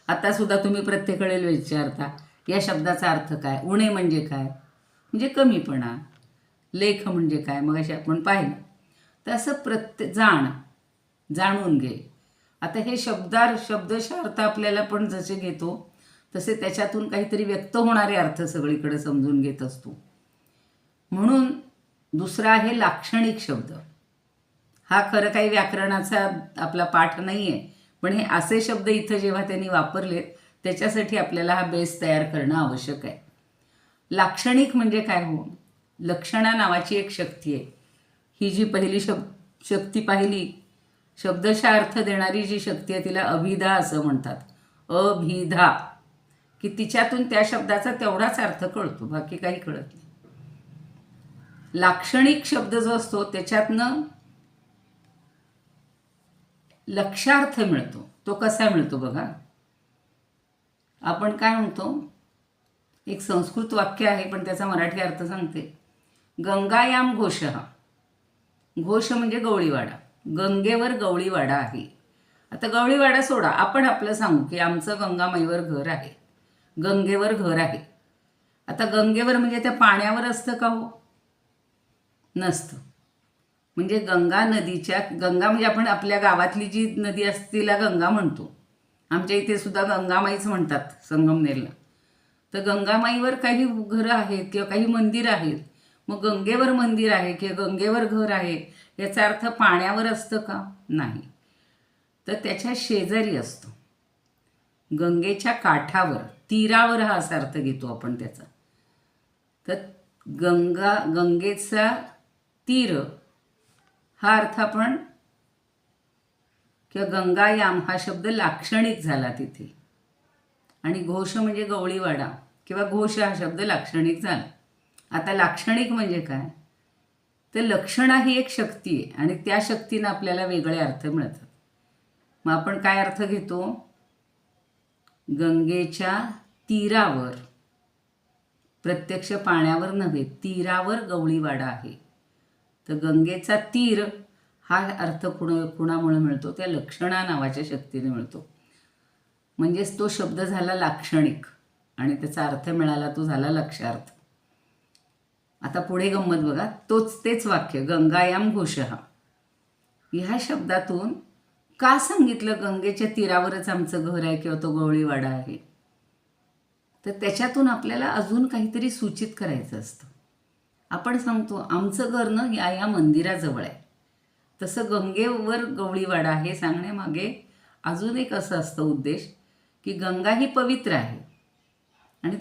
आता सुद्धा तुम्ही प्रत्येक वेळेला विचारता या शब्दाचा अर्थ काय? उणे म्हणजे काय? म्हणजे कमीपणा. लेख म्हणजे काय? मग असे आपण पाहिलं. तर असं जाणून घे. आता हे शब्दशः अर्थ आपल्याला पण जसे घेतो तसे त्याच्यातून काहीतरी व्यक्त होणारे अर्थ सगळीकडे समजून घेत असतो. म्हणून दुसरा आहे लाक्षणिक शब्द. हा खरं काही व्याकरणाचा आपला पाठ नाही आहे, पण हे असे शब्द इथं जेव्हा त्यांनी वापरलेत त्याच्यासाठी आपल्याला हा बेस तयार करणं आवश्यक आहे. लाक्षणिक म्हणजे काय? हो, लक्षणा नावाची एक शक्ती आहे. ही जी पहिली शक्ती पाहिली, शब्दशः अर्थ देणारी जी शक्ती आहे तिला अभिधा असं म्हणतात. अभिधा, की तिच्यातून त्या शब्दाचा तेवढाच अर्थ कळतो, बाकी काही कळत नाही. लाक्षणिक शब्द जो असतो त्याच्यातनं लक्षार्थ मिळतो. तो कसा मिळतो बघा. आपण काय म्हणतो, एक संस्कृत वाक्य आहे पण त्याचा मराठी अर्थ सांगते. गंगायाम घोषः, घोष म्हणजे गवळीवाडा. गंगेवर गवळीवाडा आहे. आता गवळीवाडा सोडा, आपण आपलं सांगू की आमचं गंगामाईवर घर आहे, गंगेवर घर आहे. आता गंगेवर म्हणजे त्या पाण्यावर असतं का हो? नसतं. म्हणजे गंगा नदीच्या, गंगा म्हणजे आपण आपल्या गावातली जी नदी असते तिला गंगा म्हणतो. आमच्या इथे सुद्धा गंगामाईच म्हणतात संगमनेरला. तर गंगामाईवर काही घरं आहेत किंवा काही मंदिर आहेत. मग गंगेवर मंदिर आहे किंवा गंगेवर घर आहे याचा अर्थ पाण्यावर असतं का? नाही. तर त्याच्या शेजारी असतो, गंगेच्या काठावर, तीरावर हा असा अर्थ घेतो आपण त्याचा. तर गंगेचा तीर हा अर्थ आपण, किंवा गंगायाम हा शब्द लाक्षणिक झाला तिथे. आणि घोष म्हणजे गवळीवाडा किंवा घोष हा शब्द लाक्षणिक झाला. आता लाक्षणिक म्हणजे काय? तर लक्षणा ही एक शक्ती आहे आणि त्या शक्तीनं आपल्याला वेगळे अर्थ मिळतात. मग आपण काय अर्थ घेतो? गंगेच्या तीरावर, प्रत्यक्ष पाण्यावर नव्हे, तीरावर गवळीवाडा आहे. तर गंगेचा तीर हा अर्थ कुणामुळे मिळतो? त्या लक्षणा नावाच्या शक्तीने मिळतो. म्हणजेच तो शब्द झाला लाक्षणिक आणि त्याचा अर्थ मिळाला तो झाला लक्षार्थ. आता पुढे गंमत बघा, तेच वाक्य गंगायाम घोषः, ह्या शब्दातून का सांगितलं गंगेच्या तीरावरच आमचं घर आहे किंवा तो गवळीवाडा आहे? तर त्याच्यातून आपल्याला अजून काहीतरी सूचित करायचं असतं. आपण सांगतो आमचं घर ना या मंदिराजवळ आहे, तसं गंगेवर गवळीवाडा हे सांगण्यामागे अजून एक असं असतं उद्देश की गंगा ही पवित्र आहे आणि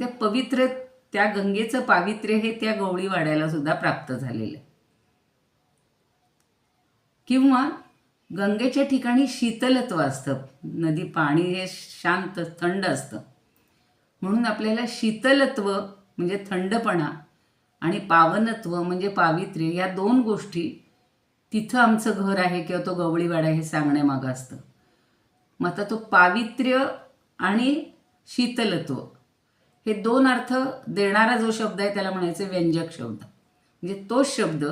त्या गंगेचं पावित्र्य हे त्या गवळीवाड्याला सुद्धा प्राप्त झालेलं आहे. किंवा गंगेच्या ठिकाणी शीतलत्व असतं, नदी पाणी हे शांत थंड असतं, म्हणून आपल्याला शीतलत्व म्हणजे थंडपणा आणि पावनत्व म्हणजे पावित्र्य या दोन गोष्टी तिथं आमचं घर आहे किंवा तो गवळीवाडा हे सांगण्यामागं असतं. मग आता तो पावित्र्य आणि शीतलत्व हे दोन अर्थ देणारा जो शब्द आहे त्याला म्हणायचं व्यंजक शब्द. म्हणजे तोच शब्द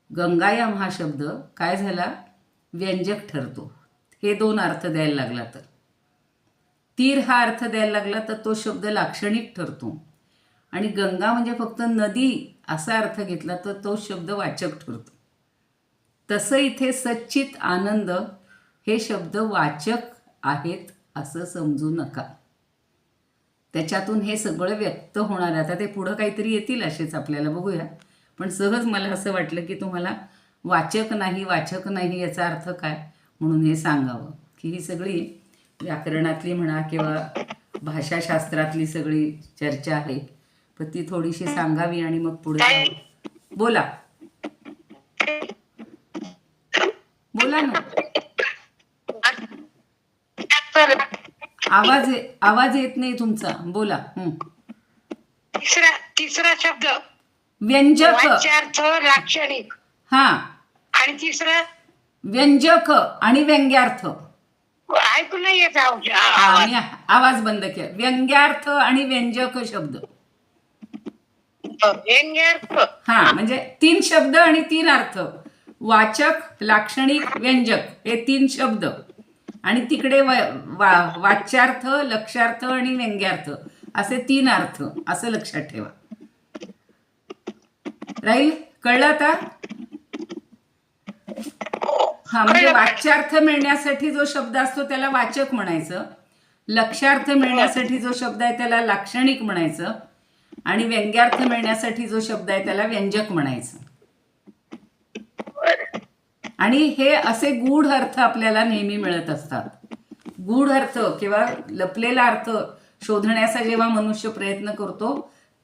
गंगायाम हा शब्द काय झाला? व्यंजक ठरतो. हे दोन अर्थ द्यायला लागला तर, तीर हा अर्थ द्यायला लागला तर तो शब्द लाक्षणिक ठरतो. आणि गंगा म्हणजे फक्त नदी असा अर्थ घेतला तर तो शब्द वाचक ठरतो. तसं इथे सच्चित आनंद हे शब्द वाचक आहेत असं समजू नका. त्याच्यातून हे सगळं व्यक्त होणार आहे. आता ते पुढं काहीतरी येतील असेच आपल्याला, बघूया. पण सहज मला असं वाटलं की तुम्हाला वाचक नाही याचा अर्थ काय म्हणून हे सांगावं, की ही सगळी व्याकरणातली म्हणा किंवा भाषाशास्त्रातली सगळी चर्चा आहे, पण ती थोडीशी सांगावी आणि मग पुढे जावं. बोला ना. आवाज येत नाही तुमचा, बोला. तिसरा शब्द व्यंजक, वाच्यार्थ लाक्षणिक. हा, आणि तिसरा व्यंजक आणि व्यंग्यार्थ. ऐकू नाही येत मी आवाज बंद केला. व्यंग्यार्थ आणि व्यंजक शब्द, व्यंग्यार्थ. हा, म्हणजे 3 शब्द आणि 3 अर्थ. वाचक, लाक्षणिक, व्यंजक हे 3 शब्द आणि तिकडे वाच्यार्थ, लक्षार्थ आणि व्यंग्यार्थ असे 3 अर्थ, असं लक्षात ठेवा. राहील? कळलं आता? हा, म्हणजे वाच्यार्थ मिळण्यासाठी जो शब्द असतो त्याला वाचक म्हणायचं, लक्षार्थ मिळण्यासाठी जो शब्द आहे त्याला लाक्षणिक म्हणायचं आणि व्यंग्यार्थ मिळण्यासाठी जो शब्द आहे त्याला व्यंजक म्हणायचं. आणि हे असे गूढ अर्थ आपल्याला नेहमी मिळत असतात. गूढ अर्थ किंवा लपलेला अर्थ शोधण्याचा जेव्हा मनुष्य प्रयत्न करतो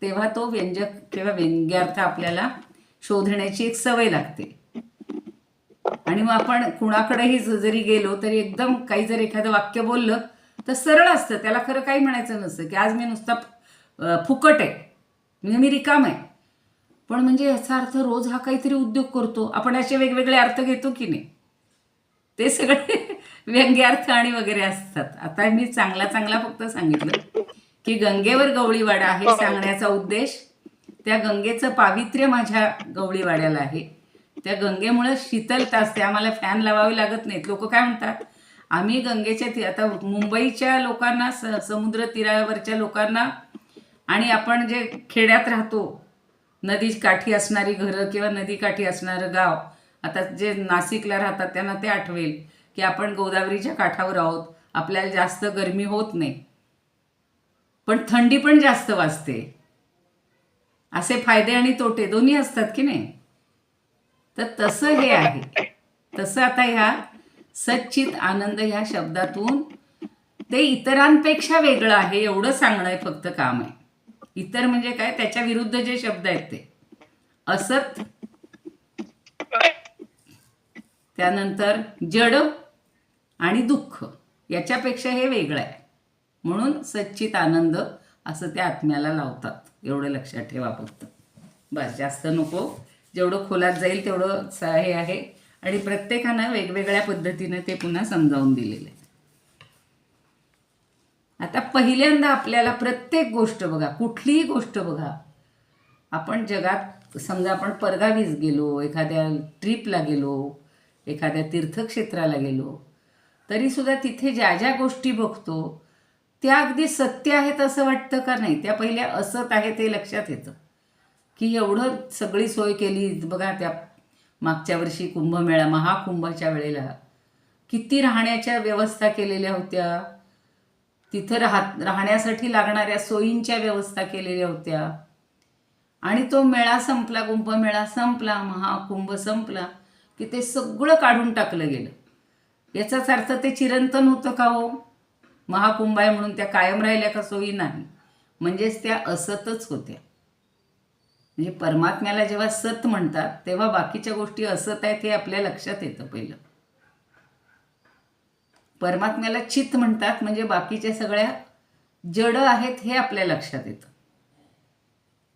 तेव्हा तो व्यंजक किंवा व्यंग्यार्थ आपल्याला शोधण्याची एक सवय लागते. आणि मग आपण कुणाकडेही जरी गेलो तरी एकदम काही जर एखादं वाक्य बोललं तर सरळ असतं, त्याला खरं काही म्हणायचं नसतं की आज मी नुसता फुकट आहे, म्हणजे मी रिकाम आहे. पण म्हणजे याचा अर्थ रोज हा काहीतरी उद्योग करतो. आपण असे वेगवेगळे अर्थ घेतो की नाही, ते सगळे व्यंग्यार्थ आणि वगैरे असतात. आता मी चांगला फक्त सांगितलं की गंगेवर गवळीवाडा आहे सांगण्याचा उद्देश त्या गंगेचं पावित्र्य माझ्या गवळीवाड्याला आहे त्या गंगेमुळे शीतलता असते, आम्हाला फॅन लावावे लागत नाहीत. लोक काय म्हणतात, आम्ही आता मुंबईच्या लोकांना, समुद्र तीरावरच्या लोकांना, आणि आपण जे खेड्यात राहतो, नदी काठी असणारी घरं किंवा नदीकाठी असणारं गाव, आता जे नाशिकला राहतात त्यांना ते आठवेल की आपण गोदावरीच्या काठावर आहोत, आपल्याला जास्त गरमी होत नाही, पण थंडी पण जास्त वाजते. असे फायदे आणि तोटे दोन्ही असतात की नाही. तर तसं हे आहे. तसं आता ह्या सच्चित आनंद ह्या शब्दातून ते इतरांपेक्षा वेगळं आहे एवढं सांगणं फक्त काम आहे. इतर म्हणजे काय, त्याच्या विरुद्ध जे शब्द आहेत ते असत, त्यानंतर जड आणि दुःख, याच्यापेक्षा हे वेगळं आहे. म्हणून सच्चित आनंद असं त्या आत्म्याला लावतात. एवढं लक्षात ठेवा फक्त. बस, जास्त नको. जेवढं खोलात जाईल तेवढं हे आहे. आणि प्रत्येकानं वेगवेगळ्या पद्धतीने ते पुन्हा समजावून दिलेलं आहे. आता पहिल्यांदा आपल्याला प्रत्येक गोष्ट बघा, कुठलीही गोष्ट बघा, आपण जगात समजा आपण परगावीच गेलो, एखाद्या ट्रिपला गेलो, एखाद्या तीर्थक्षेत्राला गेलो, तरीसुद्धा तिथे ज्या ज्या गोष्टी बघतो त्या अगदी सत्य आहेत असं वाटतं का नाही, त्या पहिल्या असत आहे ते लक्षात येतं की एवढं सगळी सोय केली. बघा, त्या मागच्या वर्षी कुंभमेळा, महाकुंभाच्या वेळेला किती राहण्याच्या व्यवस्था केलेल्या होत्या, तिथं राहण्यासाठी लागणाऱ्या सोयींच्या व्यवस्था केलेल्या होत्या. आणि तो मेळा संपला, कुंभमेळा संपला, महाकुंभ संपला की ते सगळं काढून टाकलं गेलं. याचाच अर्थ ते चिरंतन होतं का हो? महाकुंभ आहे म्हणून त्या कायम राहिल्या का सोयी? नाही. म्हणजेच त्या असतच होत्या. म्हणजे परमात्म्याला जेव्हा सत म्हणतात तेव्हा बाकीच्या गोष्टी असत आहेत हे आपल्या लक्षात येतं पहिलं. परमात्म्याला चित म्हणतात म्हणजे बाकीच्या सगळ्या जड आहेत हे आपल्या लक्षात येतं.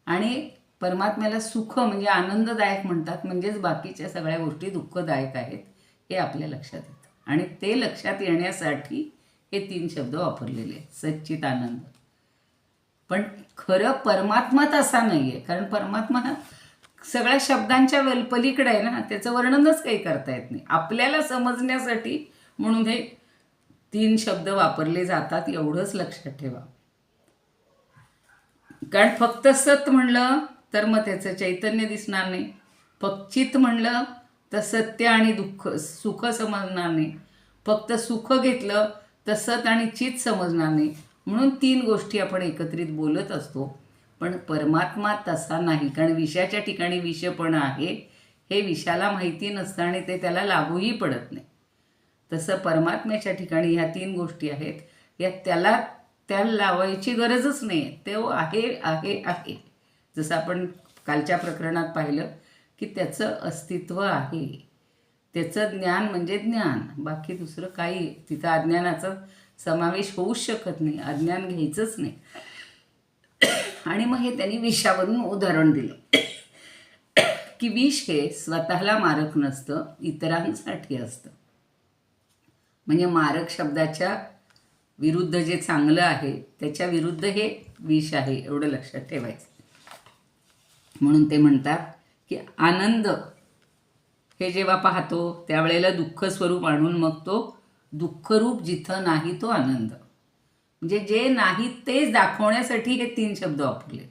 आणि परमात्म्याला सुख म्हणजे आनंददायक म्हणतात, म्हणजेच बाकीच्या सगळ्या गोष्टी दुःखदायक आहेत हे आपल्या लक्षात येतं. आणि ते लक्षात येण्यासाठी हे 3 शब्द वापरलेले आहेत, सच्चित आनंद. पण खरं परमात्मा तसा नाही आहे, कारण परमात्मा हा सगळ्या शब्दांच्या पलीकडे आहे ना, त्याचं वर्णनच काही करता येत नाही आपल्याला समजण्यासाठी. म्हणून हे 3 शब्द वापरले जातात, एवढंच लक्षात ठेवा. कारण फक्त सत म्हणलं तर मग त्याचं चैतन्य दिसणार नाही, फक्त चित म्हणलं तर सत्य आणि दुःख सुख समजणार नाही, फक्त सुख घेतलं तर सत आणि चित समजणार नाही. म्हणून 3 गोष्टी आपण एकत्रित बोलत असतो. पण परमात्मा तसा नाही, कारण विषाच्या ठिकाणी विषपणा आहे हे विषाला माहिती नसतं आणि ते त्याला लागूही पडत नाही. तसं परमात्म्याच्या ठिकाणी ह्या 3 गोष्टी आहेत, या त्याला लावायची गरजच नाही आहे. ते आहे आहे आहे. जसं आपण कालच्या प्रकरणात पाहिलं की त्याचं अस्तित्व आहे, त्याचं ज्ञान म्हणजे ज्ञान, बाकी दुसरं काही तिथं अज्ञानाचा समावेश होऊच शकत नाही, अज्ञान घ्यायचंच नाही. आणि मग हे त्यांनी विषावरून उदाहरण दिलं की विष हे स्वतःला मारक नसतं, इतरांसाठी असतं. म्हणजे मारक शब्दाच्या विरुद्ध जे चांगलं आहे त्याच्या विरुद्ध हे विष आहे, एवढं लक्षात ठेवायचं. म्हणून ते म्हणतात की आनंद हे जेव्हा पाहतो त्यावेळेला दुःख स्वरूप आणून मग तो दुःखरूप जिथं नाही तो आनंद, म्हणजे जे नाही तेच दाखवण्यासाठी हे 3 शब्द वापरले.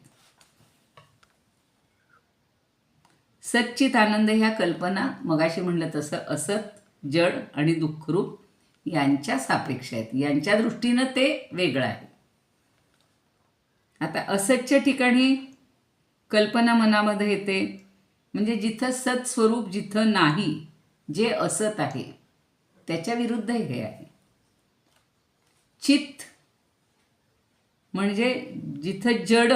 सच्चित आनंद ह्या कल्पना मगाशी म्हणलं तसं असत, जड आणि दुःखरूप यांच्या सापेक्ष आहेत, यांच्या दृष्टीनं ते वेगळं आहे. आता असतच्या ठिकाणी कल्पना मनामध्ये येते, म्हणजे जिथं सत स्वरूप जिथं नाही, जे असत आहे त्याच्या विरुद्ध हे आहे. चित्त म्हणजे जिथं जड,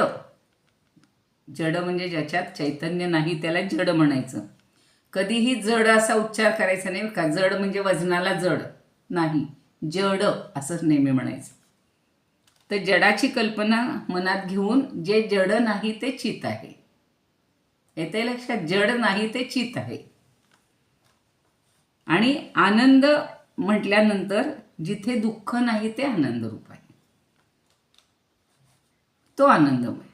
जड म्हणजे ज्याच्यात चैतन्य नाही त्याला जड म्हणायचं. कधीही जड असा उच्चार करायचा नाही का, जड म्हणजे वजनाला जड नाही, जड असंच नेहमी म्हणायचं. तर जडाची कल्पना मनात घेऊन जे जड नाही ते चित आहे, येते लक्षात. जड नाही ते चित आहे. आणि आनंद म्हटल्यानंतर जिथे दुःख नाही ते आनंद रूप आहे, तो आनंदमय.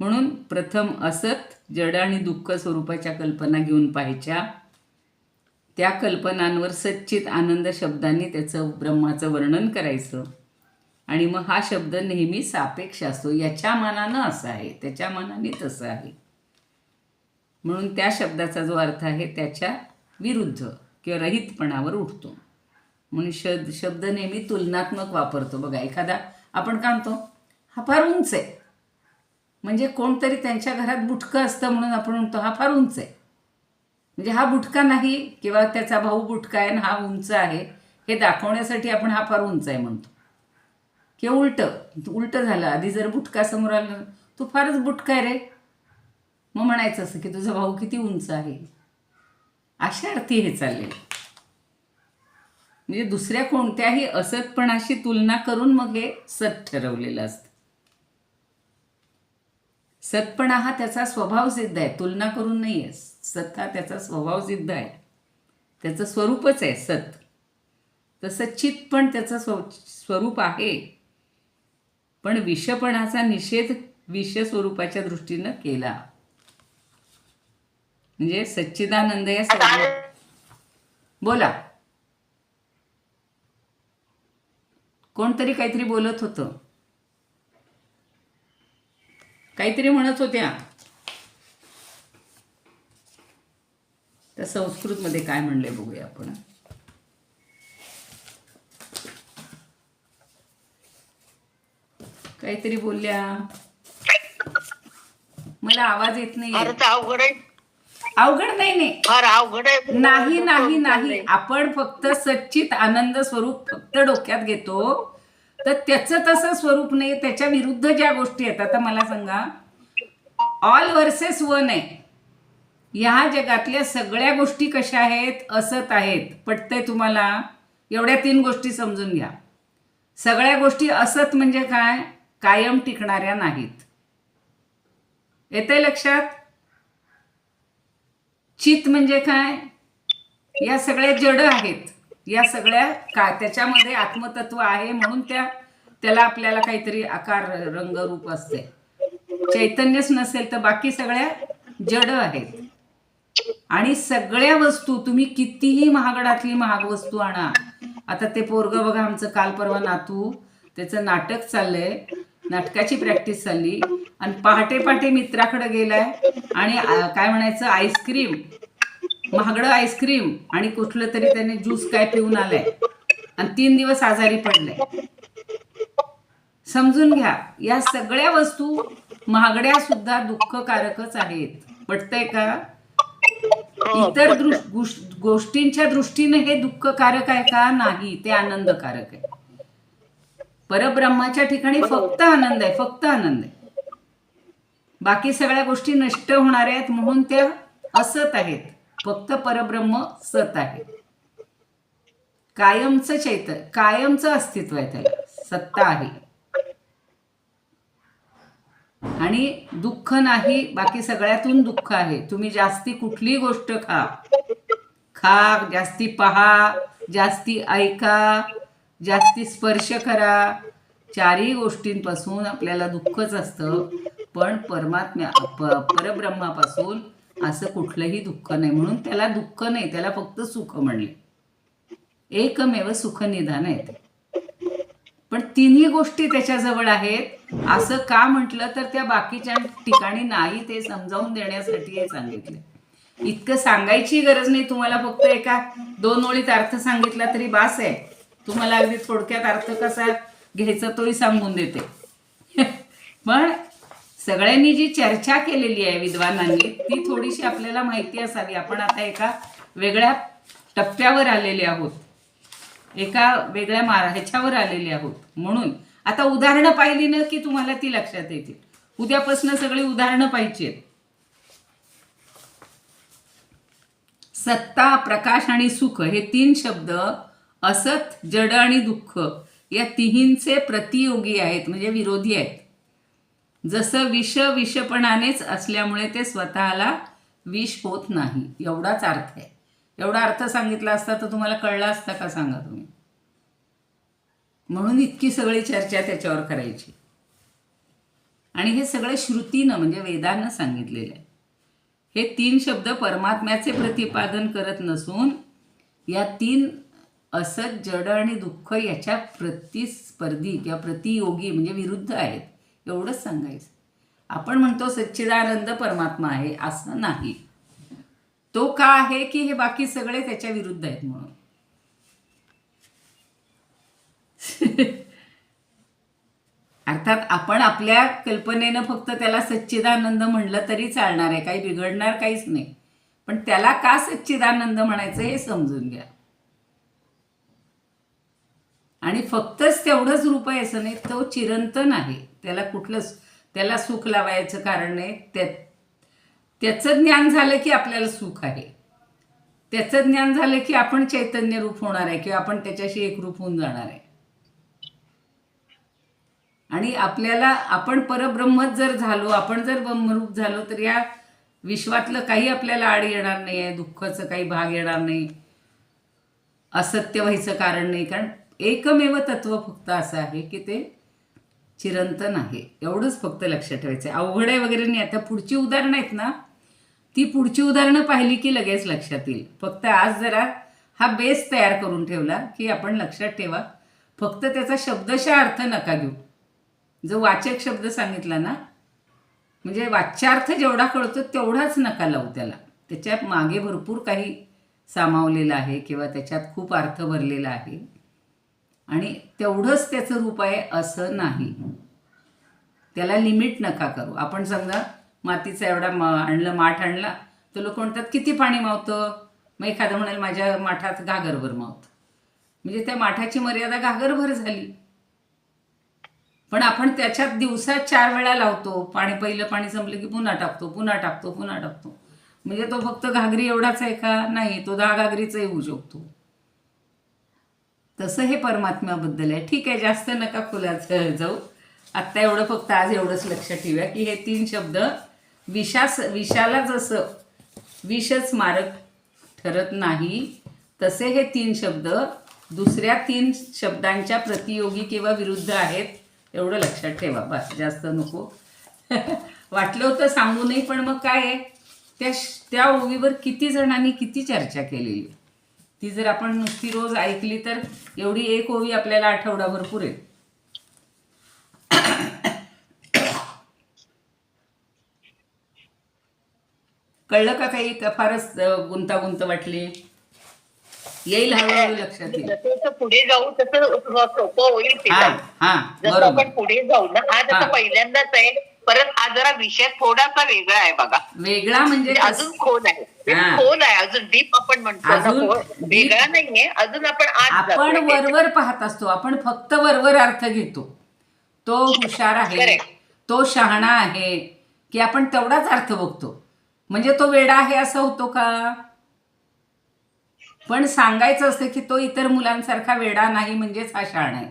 म्हणून प्रथम असत, जड आणि दुःख स्वरूपाच्या कल्पना घेऊन पाहायच्या. त्या कल्पनांवर सच्चित आनंद शब्दांनी त्याचं ब्रह्माचं वर्णन करायचं. आणि मग हा शब्द नेहमी सापेक्ष असतो. याच्या मनानं असं आहे, त्याच्या मनाने तसं आहे. म्हणून त्या शब्दाचा जो अर्थ आहे त्याच्या विरुद्ध किंवा रहितपणावर उठतो. म्हणून शब्द नेहमी तुलनात्मक वापरतो. बघा, एखादा आपण काय म्हणतो, हा फार उंच आहे, म्हणजे कोणतरी त्यांच्या घरात बुटकं असतं म्हणून आपण म्हणतो हा फार उंच आहे. म्हणजे हा बुटका नाही किंवा त्याचा भाऊ बुटका आहे आणि हा उंच आहे हे दाखवण्यासाठी आपण हा फार उंच आहे म्हणतो. किंवा उलटं झालं, आधी जर बुटका समोर आला, तू फारच बुटका आहे रे, मग म्हणायचं असं की तुझा भाऊ किती उंच आहे. अशा अर्थी हे चालले. म्हणजे दुसऱ्या कोणत्याही असतपणाशी तुलना करून मग हे सत ठरवलेलं असतं. सतपणा हा त्याचा स्वभाव सिद्ध आहे, तुलना करून नाही आहे. सत हा त्याचा स्वभाव सिद्ध आहे, त्याचं स्वरूपच आहे सत. तसं चित पण त्याचं स्वरूप आहे, पण विषपणाचा निषेध विष स्वरूपाच्या दृष्टीनं केला. म्हणजे सच्चिदानंद या बोला, कोणतरी काहीतरी बोलत होतं, काहीतरी म्हणत होत्या. तर संस्कृतमध्ये काय म्हणले बघूया आपण. काहीतरी बोलल्या, मला आवाज येत नाही. फारच अवघड आहे. अवघड नाही. फार अवघड आहे. नाही. आपण फक्त सच्चित आनंद स्वरूप फक्त डोक्यात घेतो, तर त्याचं तसं स्वरूप नाही. त्याच्या विरुद्ध ज्या गोष्टी आहेत, आता मला सांगा, ऑल वर्सेस वन आहे. ह्या जगातल्या सगळ्या गोष्टी कशा आहेत, असत आहेत. पटतंय तुम्हाला? एवढ्या 3 गोष्टी समजून घ्या. सगळ्या गोष्टी असत म्हणजे काय, कायम टिकणाऱ्या नाहीत. येतंय लक्षात? चित म्हणजे काय, या सगळ्या जड आहेत. या सगळ्या त्याच्यामध्ये आत्मतत्व आहे म्हणून त्याला आपल्याला काहीतरी आकार रंग रूप असते. चैतन्यच नसेल तर बाकी सगळ्या जड आहेत. आणि सगळ्या वस्तू, तुम्ही कितीही महागडातली महाग वस्तू आणा. आता ते पोरग बघा, आमचं काल परवा नातू, त्याचं नाटक चाललंय, नाटकाची प्रॅक्टिस चालली, आणि पहाटे मित्राकडे गेलाय आणि काय म्हणायचं, आईस्क्रीम, महागडं आईस्क्रीम आणि कुठलं तरी त्याने ज्यूस काय पिऊन आलाय आणि 3 दिवस आजारी पडलाय. समजून घ्या, या सगळ्या वस्तू महागड्या सुद्धा दुःखकारकच आहेत. पटतंय का? इतर गोष्टींच्या दृष्टीने हे दुःखकारक आहे का? नाही, ते आनंदकारक आहे. परब्रह्माच्या ठिकाणी फक्त आनंद आहे, फक्त आनंद आहे. बाकी सगळ्या गोष्टी नष्ट होणाऱ्या आहेत म्हणून त्या असत आहेत. फक्त परब्रह्म सत आहे. कायमचं चैतन्य, कायमचं अस्तित्व आहे, त्याला सत्ता आहे. आणि दुःख नाही, बाकी सगळ्यातून दुःख आहे. तुम्ही जास्ती कुठली गोष्ट खा, जास्ती पहा, जास्ती ऐका, जास्ती स्पर्श करा, 4ही गोष्टींपासून आपल्याला दुःखच असतं. पण परब्रह्मापासून असं कुठलंही दुःख नाही. म्हणून त्याला दुःख नाही, त्याला फक्त सुख म्हणले. एकमेव सुख निधान आहे. पण 3ही गोष्टी त्याच्याजवळ आहेत असं का म्हटलं तर त्या बाकीच्या ठिकाणी नाही, ते समजावून देण्यासाठी हे सांगितले. इतकं सांगायची गरज नाही तुम्हाला, फक्त एका 2 ओळीत अर्थ सांगितला तरी बास आहे. तुम्हाला अगदी थोडक्यात अर्थ कसा घ्यायचा तोही सांगून देते. पण सगळ्यांनी जी चर्चा केलेली आहे विद्वानांनी, ती थोडीशी आपल्याला माहिती असावी. आपण आता एका वेगळ्या टप्प्यावर आलेले आहोत, एका वेगळ्या ह्याच्यावर आलेले आहोत. म्हणून आता उदाहरणं पाहिली ना की तुम्हाला ती लक्षात येतील. उद्यापासून सगळी उदाहरणं पाहिजे. सत्ता, प्रकाश आणि सुख हे 3 शब्द असत, जड आणि दुःख या 3चे प्रतियोगी आहेत, म्हणजे विरोधी आहेत. जसं विषपणानेच असल्यामुळे ते स्वतःला विष होत नाही, एवढाच अर्थ आहे. एवढा अर्थ सांगितला असता तर तुम्हाला कळला असता का, सांगा तुम्ही. म्हणून इतकी सगळी चर्चा त्याच्यावर करायची. आणि हे सगळं श्रुतीनं म्हणजे वेदानं सांगितलेलं आहे. हे 3 शब्द परमात्म्याचे प्रतिपादन करत नसून या 3 असत, जड आणि दुःख याच्या प्रतिस्पर्धी किंवा प्रतियोगी म्हणजे विरुद्ध आहेत एवढंच सांगायचं. आपण म्हणतो सच्चिदानंद परमात्मा आहे, असं नाही. तो का आहे की हे बाकी सगळे त्याच्या विरुद्ध आहेत म्हणून. अर्थात आपण आपल्या कल्पनेनं फक्त त्याला सच्चिदानंद म्हणलं तरी चालणार आहे, काही बिघडणार काहीच नाही. पण त्याला का सच्चिदानंद म्हणायचं हे समजून घ्या. आणि फक्तच तेवढंच रूप आहे असं नाही, तो चिरंतन आहे. त्याला सुख लावायचं कारण नाही. त्याचं ज्ञान झालं की आपल्याला सुख आहे. त्याचं ज्ञान झालं की आपण चैतन्य रूप होणार आहे किंवा आपण त्याच्याशी एकरूप होऊन जाणार आहे. आणि आपण परब्रह्मच जर झालो, आपण जर ब्रह्मरूप झालो तर या विश्वातलं काही आपल्याला आड येणार नाही आहे, दुःखाचं काही भाग येणार नाही, असत्य व्हायचं कारण नाही. कारण एकमेव तत्व फक्त असं आहे की ते चिरंतन आहे. एवढंच फक्त लक्षात ठेवायचं आहे. अवघड आहे वगैरे नाही. आता पुढची उदाहरणं आहेत ना, ती पुढची उदाहरणं पाहिली की लगेच लक्षात येईल. फक्त आज जरा हा बेस तयार करून ठेवला की आपण लक्षात ठेवा. फक्त त्याचा शब्दशः अर्थ नका घेऊ. जो वाचक शब्द सांगितला ना, म्हणजे वाच्यार्थ जेवढा कळतो तेवढाच नका लावू त्याला. त्याच्या मागे भरपूर काही सामावलेलं आहे किंवा त्याच्यात खूप अर्थ भरलेला आहे आणि तेवढंच त्याचं रूप आहे असं नाही. त्याला लिमिट नका करू. आपण समजा मातीचा एवढा माठ आणला तर लोक म्हणतात किती पाणी मावतं. मग एखादं म्हणाल माझ्या माठात घागरभर मावतं. म्हणजे त्या माठाची मर्यादा घागरभर झाली. पण आपण त्याच्यात दिवसात 4 वेळा लावतो. पहिलं पाणी संपलं की पुन्हा टाकतो. म्हणजे तो फक्त घागरी एवढाच आहे का? नाही, तो 10 घागरीचाही होऊ शकतो. तसं हे परमात्म्याबद्दल आहे. ठीक आहे, जास्त नका खोलात जाऊ. आत्ता एवढं फक्त आज एवढंच लक्षात ठेवूया की हे 3 शब्द विषाला जसं विषच मारक ठरत नाही, तसे हे 3 शब्द दुसऱ्या 3 शब्दांच्या प्रतियोगी किंवा विरुद्ध आहेत. एवढं लक्षात ठेवा. बस, जास्त नको. वाटलं होतं सांगू नाही, पण मग काय आहे, त्या ओवीवर किती जणांनी किती चर्चा केलेली. ती जर आपण नुसती रोज ऐकली तर एवढी एक ओवी आपल्याला आठवडाभर पुरेल. कळलं का काही? का फारच गुंतागुंत वाटली? येईल हळूहळू लक्षात येईल. जसं पुढे जाऊ तसं सोपं होईल ते. जसं बरोबर. आपण पुढे जाऊ ना, आज आता पहिल्यांदाच आहे. परत हा जरा विषय थोडासा वेगळा आहे बघा. वेगळा म्हणजे अजून खोल आहे. खोल आहे, अजून डीप आपण म्हणतो ना, वेगळा नाहीये. अजून आपण वरवर पाहत असतो. आपण फक्त वरवर अर्थ घेतो. तो हुशार आहे, तो शहाणा आहे की आपण तेवढाच अर्थ बघतो. म्हणजे तो वेडा आहे असं होतो का? पण सांगायचं असतं की तो इतर मुलांसारखा वेडा नाही, म्हणजेच हा शहाणा आहे.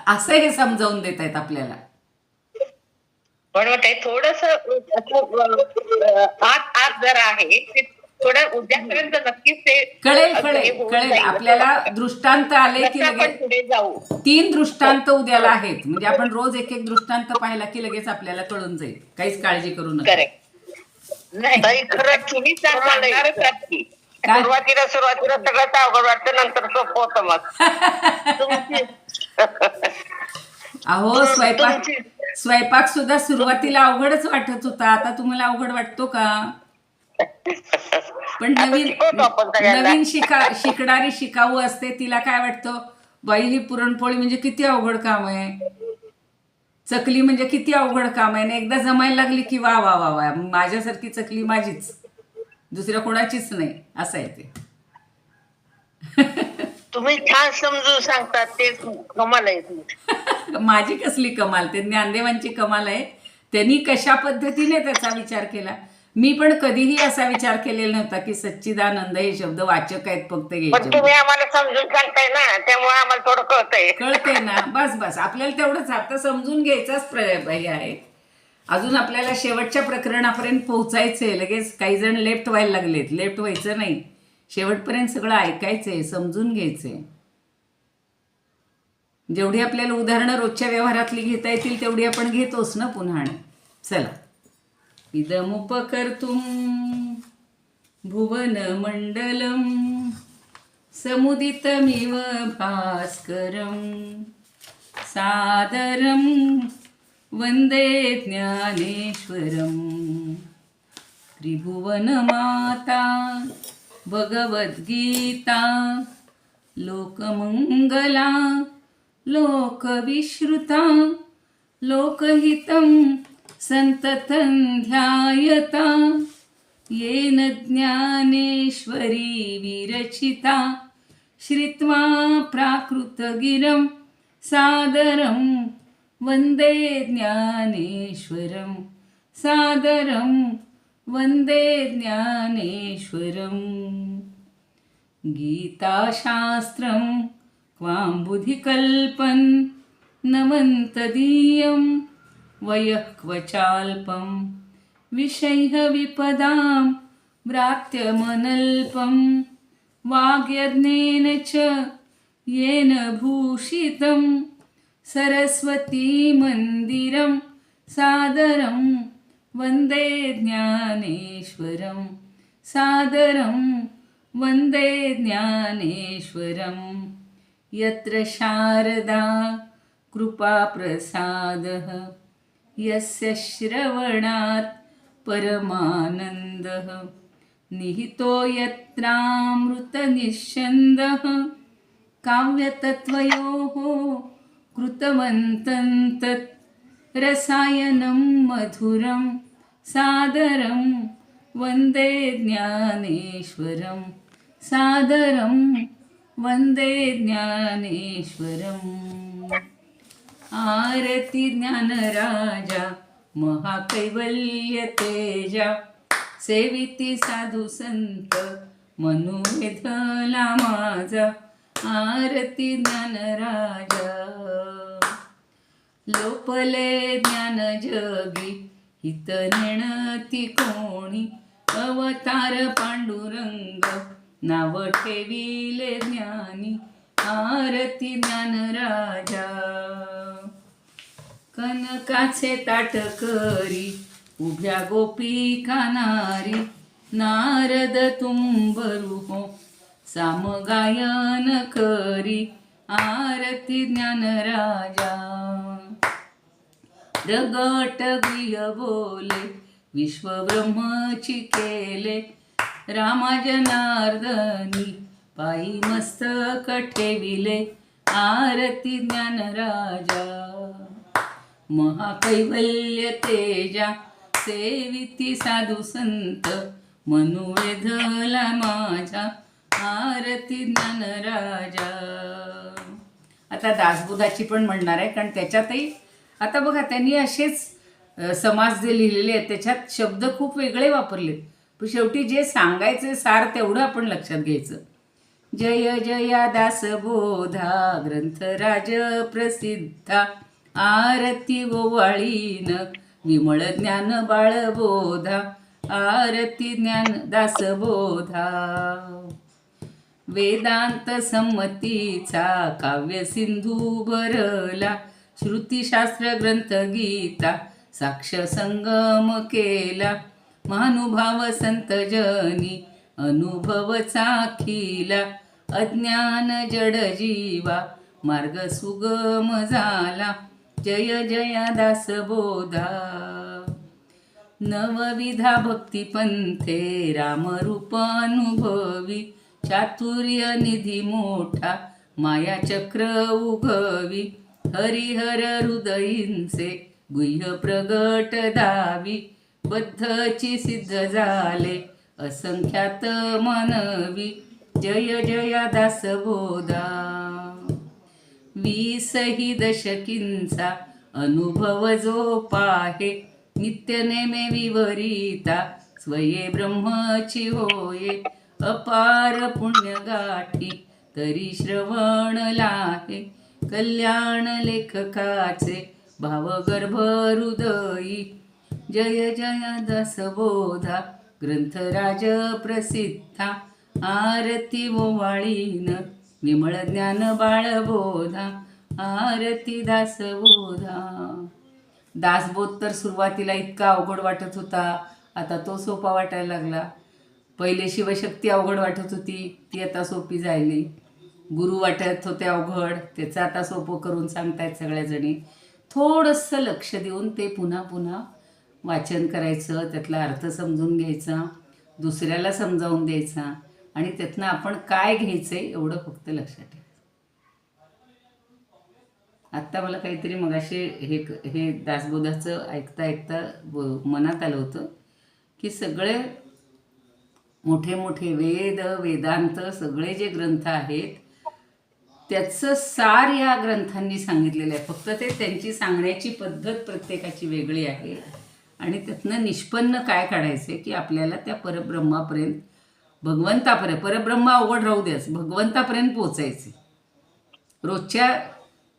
असं हे समजावून देत आहेत आपल्याला. पण ते थोडस आत जरा आहे ते, थोडं उद्यापर्यंत नक्कीच ते कळेल. आपल्याला दृष्टांत आले की लगेच पुढे जाऊ. 3 दृष्टांत उद्याला आहेत. म्हणजे आपण रोज एक दृष्टांत पाहिला की लगेच आपल्याला कळून जाईल. काहीच काळजी करू नका. नाही, खरं तुम्ही सांगणारच आहात की सुरुवातीला सगळं अवघड वाटतं, नंतर सोपं होतं. मग अहो, स्वयंपाक सुद्धा सुरुवातीला अवघडच वाटत होता. आता तुम्हाला अवघड वाटतो का? पण नवीन शिकणारी शिकाऊ असते, तिला काय वाटतं, बाई ही पुरणपोळी म्हणजे किती अवघड काम आहे, चकली म्हणजे किती अवघड काम आहे. आणि एकदा जमायला लागली की वा वा वा वा, माझ्यासारखी चकली माझीच, दुसऱ्या कोणाचीच नाही, असं आहे ते. तुम्ही छान समजून सांगतात, ते कमाल आहे. माझी कसली कमाल, ते ज्ञानदेवांची कमाल आहे. त्यांनी कशा पद्धतीने त्याचा विचार केला. मी पण कधीही असा विचार केलेला नव्हता की सच्चिदानंद हे शब्द वाचक आहेत फक्त घ्यायचे. तुम्ही आम्हाला समजून सांगताय ना, त्यामुळे आम्हाला थोडं कळतंय ना. बस आपल्याला तेवढंच आता समजून घ्यायचाच हे आहे. अजून आपल्याला शेवटच्या प्रकरणापर्यंत पोहोचायचंय. लगेच काही जण लेफ्ट व्हायला लागलेत. लेफ्ट व्हायचं नाही, शेवटपर्यंत सगळं ऐकायचंय, समजून घ्यायचंय. जेवढी आपल्याला उदाहरणं रोजच्या व्यवहारातली घेता येतील तेवढी आपण घेतोच ना पुन्हा. आणि चला. इदमुपकर्तुं भुवनमण्डलं समुदितमिव भास्करं सादरं वन्दे ज्ञानेश्वरं. त्रिभुवनमाता भगवद्गीता लोकमङ्गला लोकविश्रुता लोकहितं सन्ततं ध्यायता येन ज्ञानेश्वरी विरचिता श्रुत्वा प्राकृतगिरं सादरं वन्दे ज्ञानेश्वरं सादरं वन्दे ज्ञानेश्वरं. गीताशास्त्रं क्वाम्बुधिकल्पं नमन्तदीयं वयः क्वचाल्पं विषयः विपदां व्रात्यमनल्पं वाग्यज्ञेन च येन भूषितं सरस्वतीमन्दिरं सादरं वन्दे ज्ञानेश्वरं सादरं वन्दे ज्ञानेश्वरं. यत्र शारदा कृपाप्रसादः यस्य श्रवणात् परमानन्दः निहितो यत्रामृतनिःस्यन्दः काव्यतत्त्वयोः कृतवन्तं तत् रसायनं मधुरं सादरं वन्दे ज्ञानेश्वरं सादरं वन्दे ज्ञानेश्वरम्. आरती ज्ञानराजा महाकैवल्य तेजा सेविती साधू संत मनुवेधला माझा. आरती ज्ञानराजा लोपले ज्ञान जगी हित नेणती कोणी अवतार पांडुरंग नाव ठेविले ज्ञानी. आरती ज्ञानराजा कनकाचे ताट करी उभ्या गोपिका नारी नारद तुंबरू हो सामगायन करी. आरती ज्ञानराजा प्रगट गृह बोले विश्वब्रह्मची केले रामा जनार्दनी पायी मस्तक ठेविले. आरती ज्ञानराजा महाकैवल्य तेजा सेविती साधू संत मनुवेधला माझा. आरती ज्ञानराजा. आता दासबोधाची पण म्हणणार आहे, कारण त्याच्यातही आता बघा त्यांनी असेच समास जे लिहिलेले आहेत त्याच्यात शब्द खूप वेगळे वापरले, पण शेवटी जे सांगायचे सार तेवढं आपण लक्षात घ्यायचं. जय जया दासबोधा ग्रंथराज प्रसिद्धा आरती ओवाळीन विमळ ज्ञान बाळबोधा. आरती ज्ञान दासबोधा वेदांत संमतीचा काव्य सिंधू भरला श्रुतिशास्त्र ग्रंथ गीता साक्ष संगम केला. महानुभाव संत जनी अनुभव चाखिला अज्ञान जड जीवा मार्ग सुगम झाला. जय जया दासबोधा नवविधा भक्तिपंथे रामरूप अनुभवी चातुर्य निधी मोठा माया चक्र उगवी. हरिहर हृदयींचे गुह्य प्रगट दावी बद्धची सिद्ध झाले असंख्यात मनवी. जय जया दासबोधा 20 दशकींचा अनुभव जो पाहे नित्य नेमे विवरिता स्वये ब्रह्मची होये. अपार पुण्य गाठी तरी श्रवण लाहे कल्याण लेखकाचे भावगर्भ हृदयी. जय जय दासबोधा ग्रंथराज प्रसिद्धा आरती ओवाळीन विमळ ज्ञान बाळबोधा. आरती दासबोधा. दासबोध तर सुरुवातीला इतका अवघड वाटत होता, आता तो सोपा वाटायला लागला. पहिले शिवशक्ती अवघड वाटत होती, ती आता सोपी झाली. गुरु वाटत होते अवघड, त्याचं आता सोपं करून सांगतायत सगळ्याजणी. थोडंसं लक्ष देऊन ते पुन्हा पुन्हा वाचन करायचं, त्यातला अर्थ समजून घ्यायचा, दुसऱ्याला समजावून द्यायचा आणि त्यातनं आपण काय घ्यायचं आहे एवढं फक्त लक्षात ठेवायचं. आत्ता मला काहीतरी मगाशी हे दासबोधाचं ऐकता ऐकता मनात आलं होतं की सगळे मोठे मोठे वेद वेदांत सगळे जे ग्रंथ आहेत त्याचं सार या ग्रंथांनी सांगितलेलं आहे. फक्त ते त्यांची सांगण्याची पद्धत प्रत्येकाची वेगळी आहे आणि त्यातनं निष्पन्न काय काढायचं की आपल्याला त्या परब्रह्मापर्यंत भगवंतापर्यंत, परब्रह्म अवघड राहू द्याच, भगवंतापर्यंत पोचायचे. रोजच्या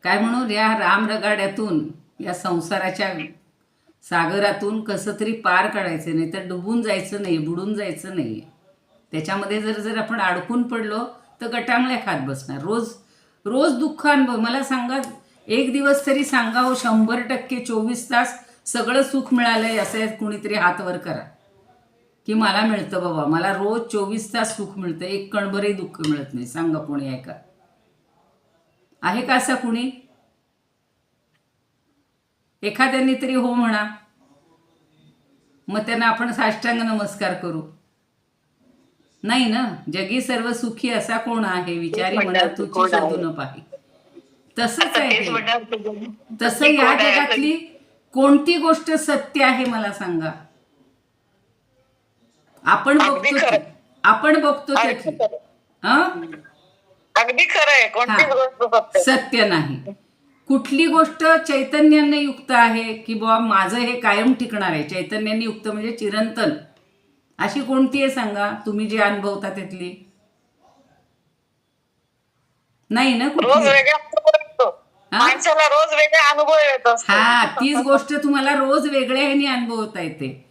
काय म्हणू या रामरगाड्यातून या संसाराच्या सागरातून कसं तरी पार काढायचं, नाही तर डुबून जायचं नाही, बुडून जायचं नाही. त्याच्यामध्ये जर आपण अडकून पडलो तर गटांगळ्या खात बसणार. रोज रोज दुःख अनुभव. मला सांगा एक दिवस तरी सांगा हो 100% 24 तास सगळं सुख मिळालंय असं कुणीतरी हात वर करा की मला मिळतं बाबा, मला रोज 24 तास सुख मिळतं, एक कणभरही दुःख मिळत नाही. सांगा कोणी आहे का? आहे का असं कुणी? एखाद्याने तरी हो म्हणा, मग त्यांना आपण साष्टांग नमस्कार करू. नाही ना. जगी सर्व सुखी असा कोण आहे, विचारी मना तुझी शोधून पाही. तसंच आहे हे. तसं या जगातली कोणती गोष्ट सत्य आहे मला सांगा? आपण बघतो त्याची अगदी खरं आहे. कोणतीच गोष्ट सत्य नाही. कुठली गोष्ट चैतन्याने युक्त आहे की बाबा माझं हे कायम टिकणार आहे, चैतन्याने युक्त म्हणजे चिरंतन, अशी कोणती आहे सांगा तुम्ही जे अनुभवता त्यातली? नाही ना. रोज वेगळा अनुभव येतो. माणसाला रोज वेगळा अनुभव येतो. हा, तीच गोष्ट तुम्हाला रोज वेगळ्या ह्याने अनुभवता येते.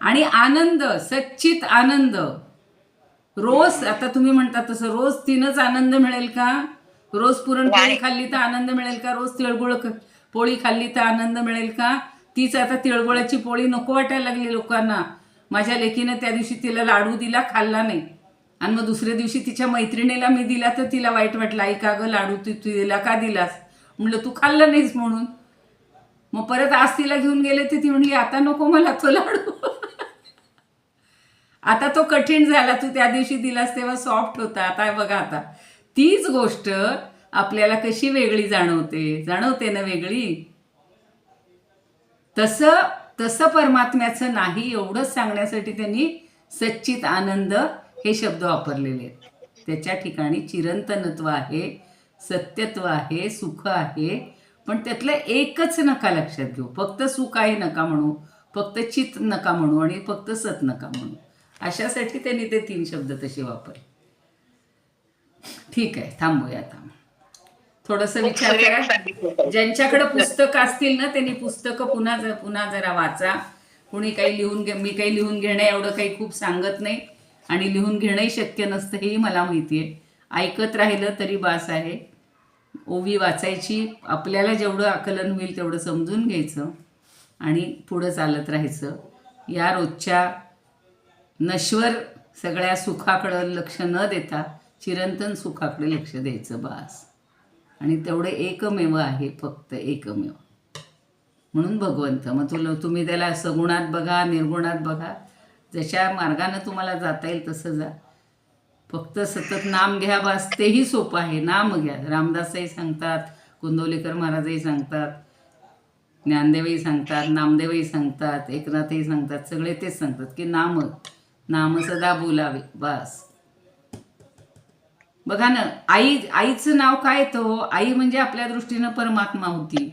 आणि आनंद, सच्चित आनंद रोज. आता तुम्ही म्हणता तसं रोज तीनच आनंद मिळेल का? रोज पुरणपोळी खाल्ली तर आनंद मिळेल का? रोज तिळगुळ पोळी खाल्ली तर आनंद मिळेल का? तीच आता तिळगुळाची पोळी नको वाटायला लागली लोकांना. माझ्या लेकीनं त्या दिवशी तिला लाडू दिला, खाल्ला नाही, आणि मग दुसऱ्या दिवशी तिच्या मैत्रिणीला मी दिला तर तिला वाईट वाटलं. आई का गं लाडू तू दिला का दिलास? म्हणलं तू खाल्ला नाहीस म्हणून. मग परत आज तिला घेऊन गेले तर ती म्हणली आता नको मला तो लाडू. आता तो कठीण झाला, तू त्या दिवशी दिलास तेव्हा सॉफ्ट होता, आता बघा. आता तीच गोष्ट आपल्याला कशी वेगळी जाणवते ना वेगळी. तसं परमात्म्याचं नाही, एवढंच सांगण्यासाठी त्यांनी सच्चित आनंद हे शब्द वापरलेले आहेत. त्याच्या ठिकाणी चिरंतनत्व आहे, सत्यत्व आहे, सुख आहे, पण त्यातलं एकच नका लक्षात घेऊ. फक्त सुख आहे नका म्हणू, फक्त चित नका म्हणू आणि फक्त सत नका म्हणू. अशासाठी त्यांनी ते 3 शब्द तसे वापरले. ठीक आहे, थांबूया आता. थोडंसं विचार करा. ज्यांच्याकडे पुस्तकं असतील ना त्यांनी पुस्तकं पुन्हा जरा वाचा. कुणी काही मी काही लिहून घेणं एवढं काही खूप सांगत नाही आणि लिहून घेणंही शक्य नसतं हेही मला माहिती आहे. ऐकत राहिलं तरी बास आहे. ओवी वाचायची, आपल्याला जेवढं आकलन होईल तेवढं समजून घ्यायचं आणि पुढं चालत राहायचं. या रोजच्या नश्वर सगळ्या सुखाकडं लक्ष न देता चिरंतन सुखाकडे लक्ष द्यायचं बास. आणि तेवढे एकमेव आहे, फक्त एकमेव म्हणून भगवंत. मग तुम्ही त्याला सगुणात बघा, निर्गुणात बघा, जशा मार्गानं तुम्हाला जाता येईल तसं जा. फक्त सतत नाम घ्या बास. तेही सोपं आहे, नाम घ्या. रामदासही सांगतात, कुंदवलेकर महाराजही सांगतात, ज्ञानदेवही सांगतात, नामदेवही सांगतात, एकनाथही सांगतात, सगळे तेच सांगतात की नाम सदा बोलावे बास. बघा ना, आईचं नाव काय येतं? आई म्हणजे आपल्या दृष्टीनं परमात्मा होती.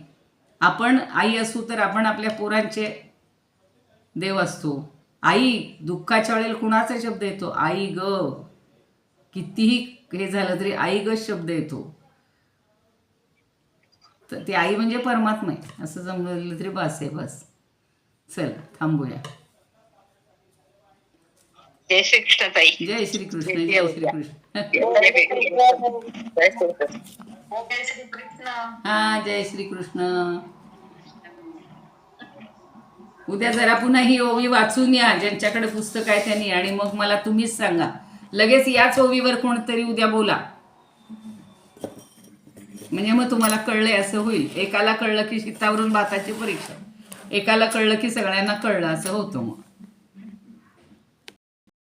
आपण आई असू तर आपण आपल्या पोरांचे देव असतो. आई दुःखाच्या वेळेला कुणाचा शब्द येतो? आई ग. कितीही हे झालं तरी आई ग शब्द येतो. तर ती आई म्हणजे परमात्मा आहे असं समजलं तरी बास आहे. बस चल थांबूया. जय श्री कृष्ण ताई. जय श्री कृष्ण. जय श्री कृष्ण. जय श्री कृष्ण. जय श्री कृष्ण. हा जय श्रीकृष्ण. उद्या जरा पुन्हा ही ओवी वाचून या, ज्यांच्याकडे पुस्तक आहे त्यांनी, आणि मग मला तुम्हीच सांगा. लगेच याच ओवीवर कोणतरी उद्या बोला, म्हणजे मग तुम्हाला कळलंय असं होईल. एकाला कळलं की शीतावरून भाताची परीक्षा, एकाला कळलं की सगळ्यांना कळलं असं होतं मग.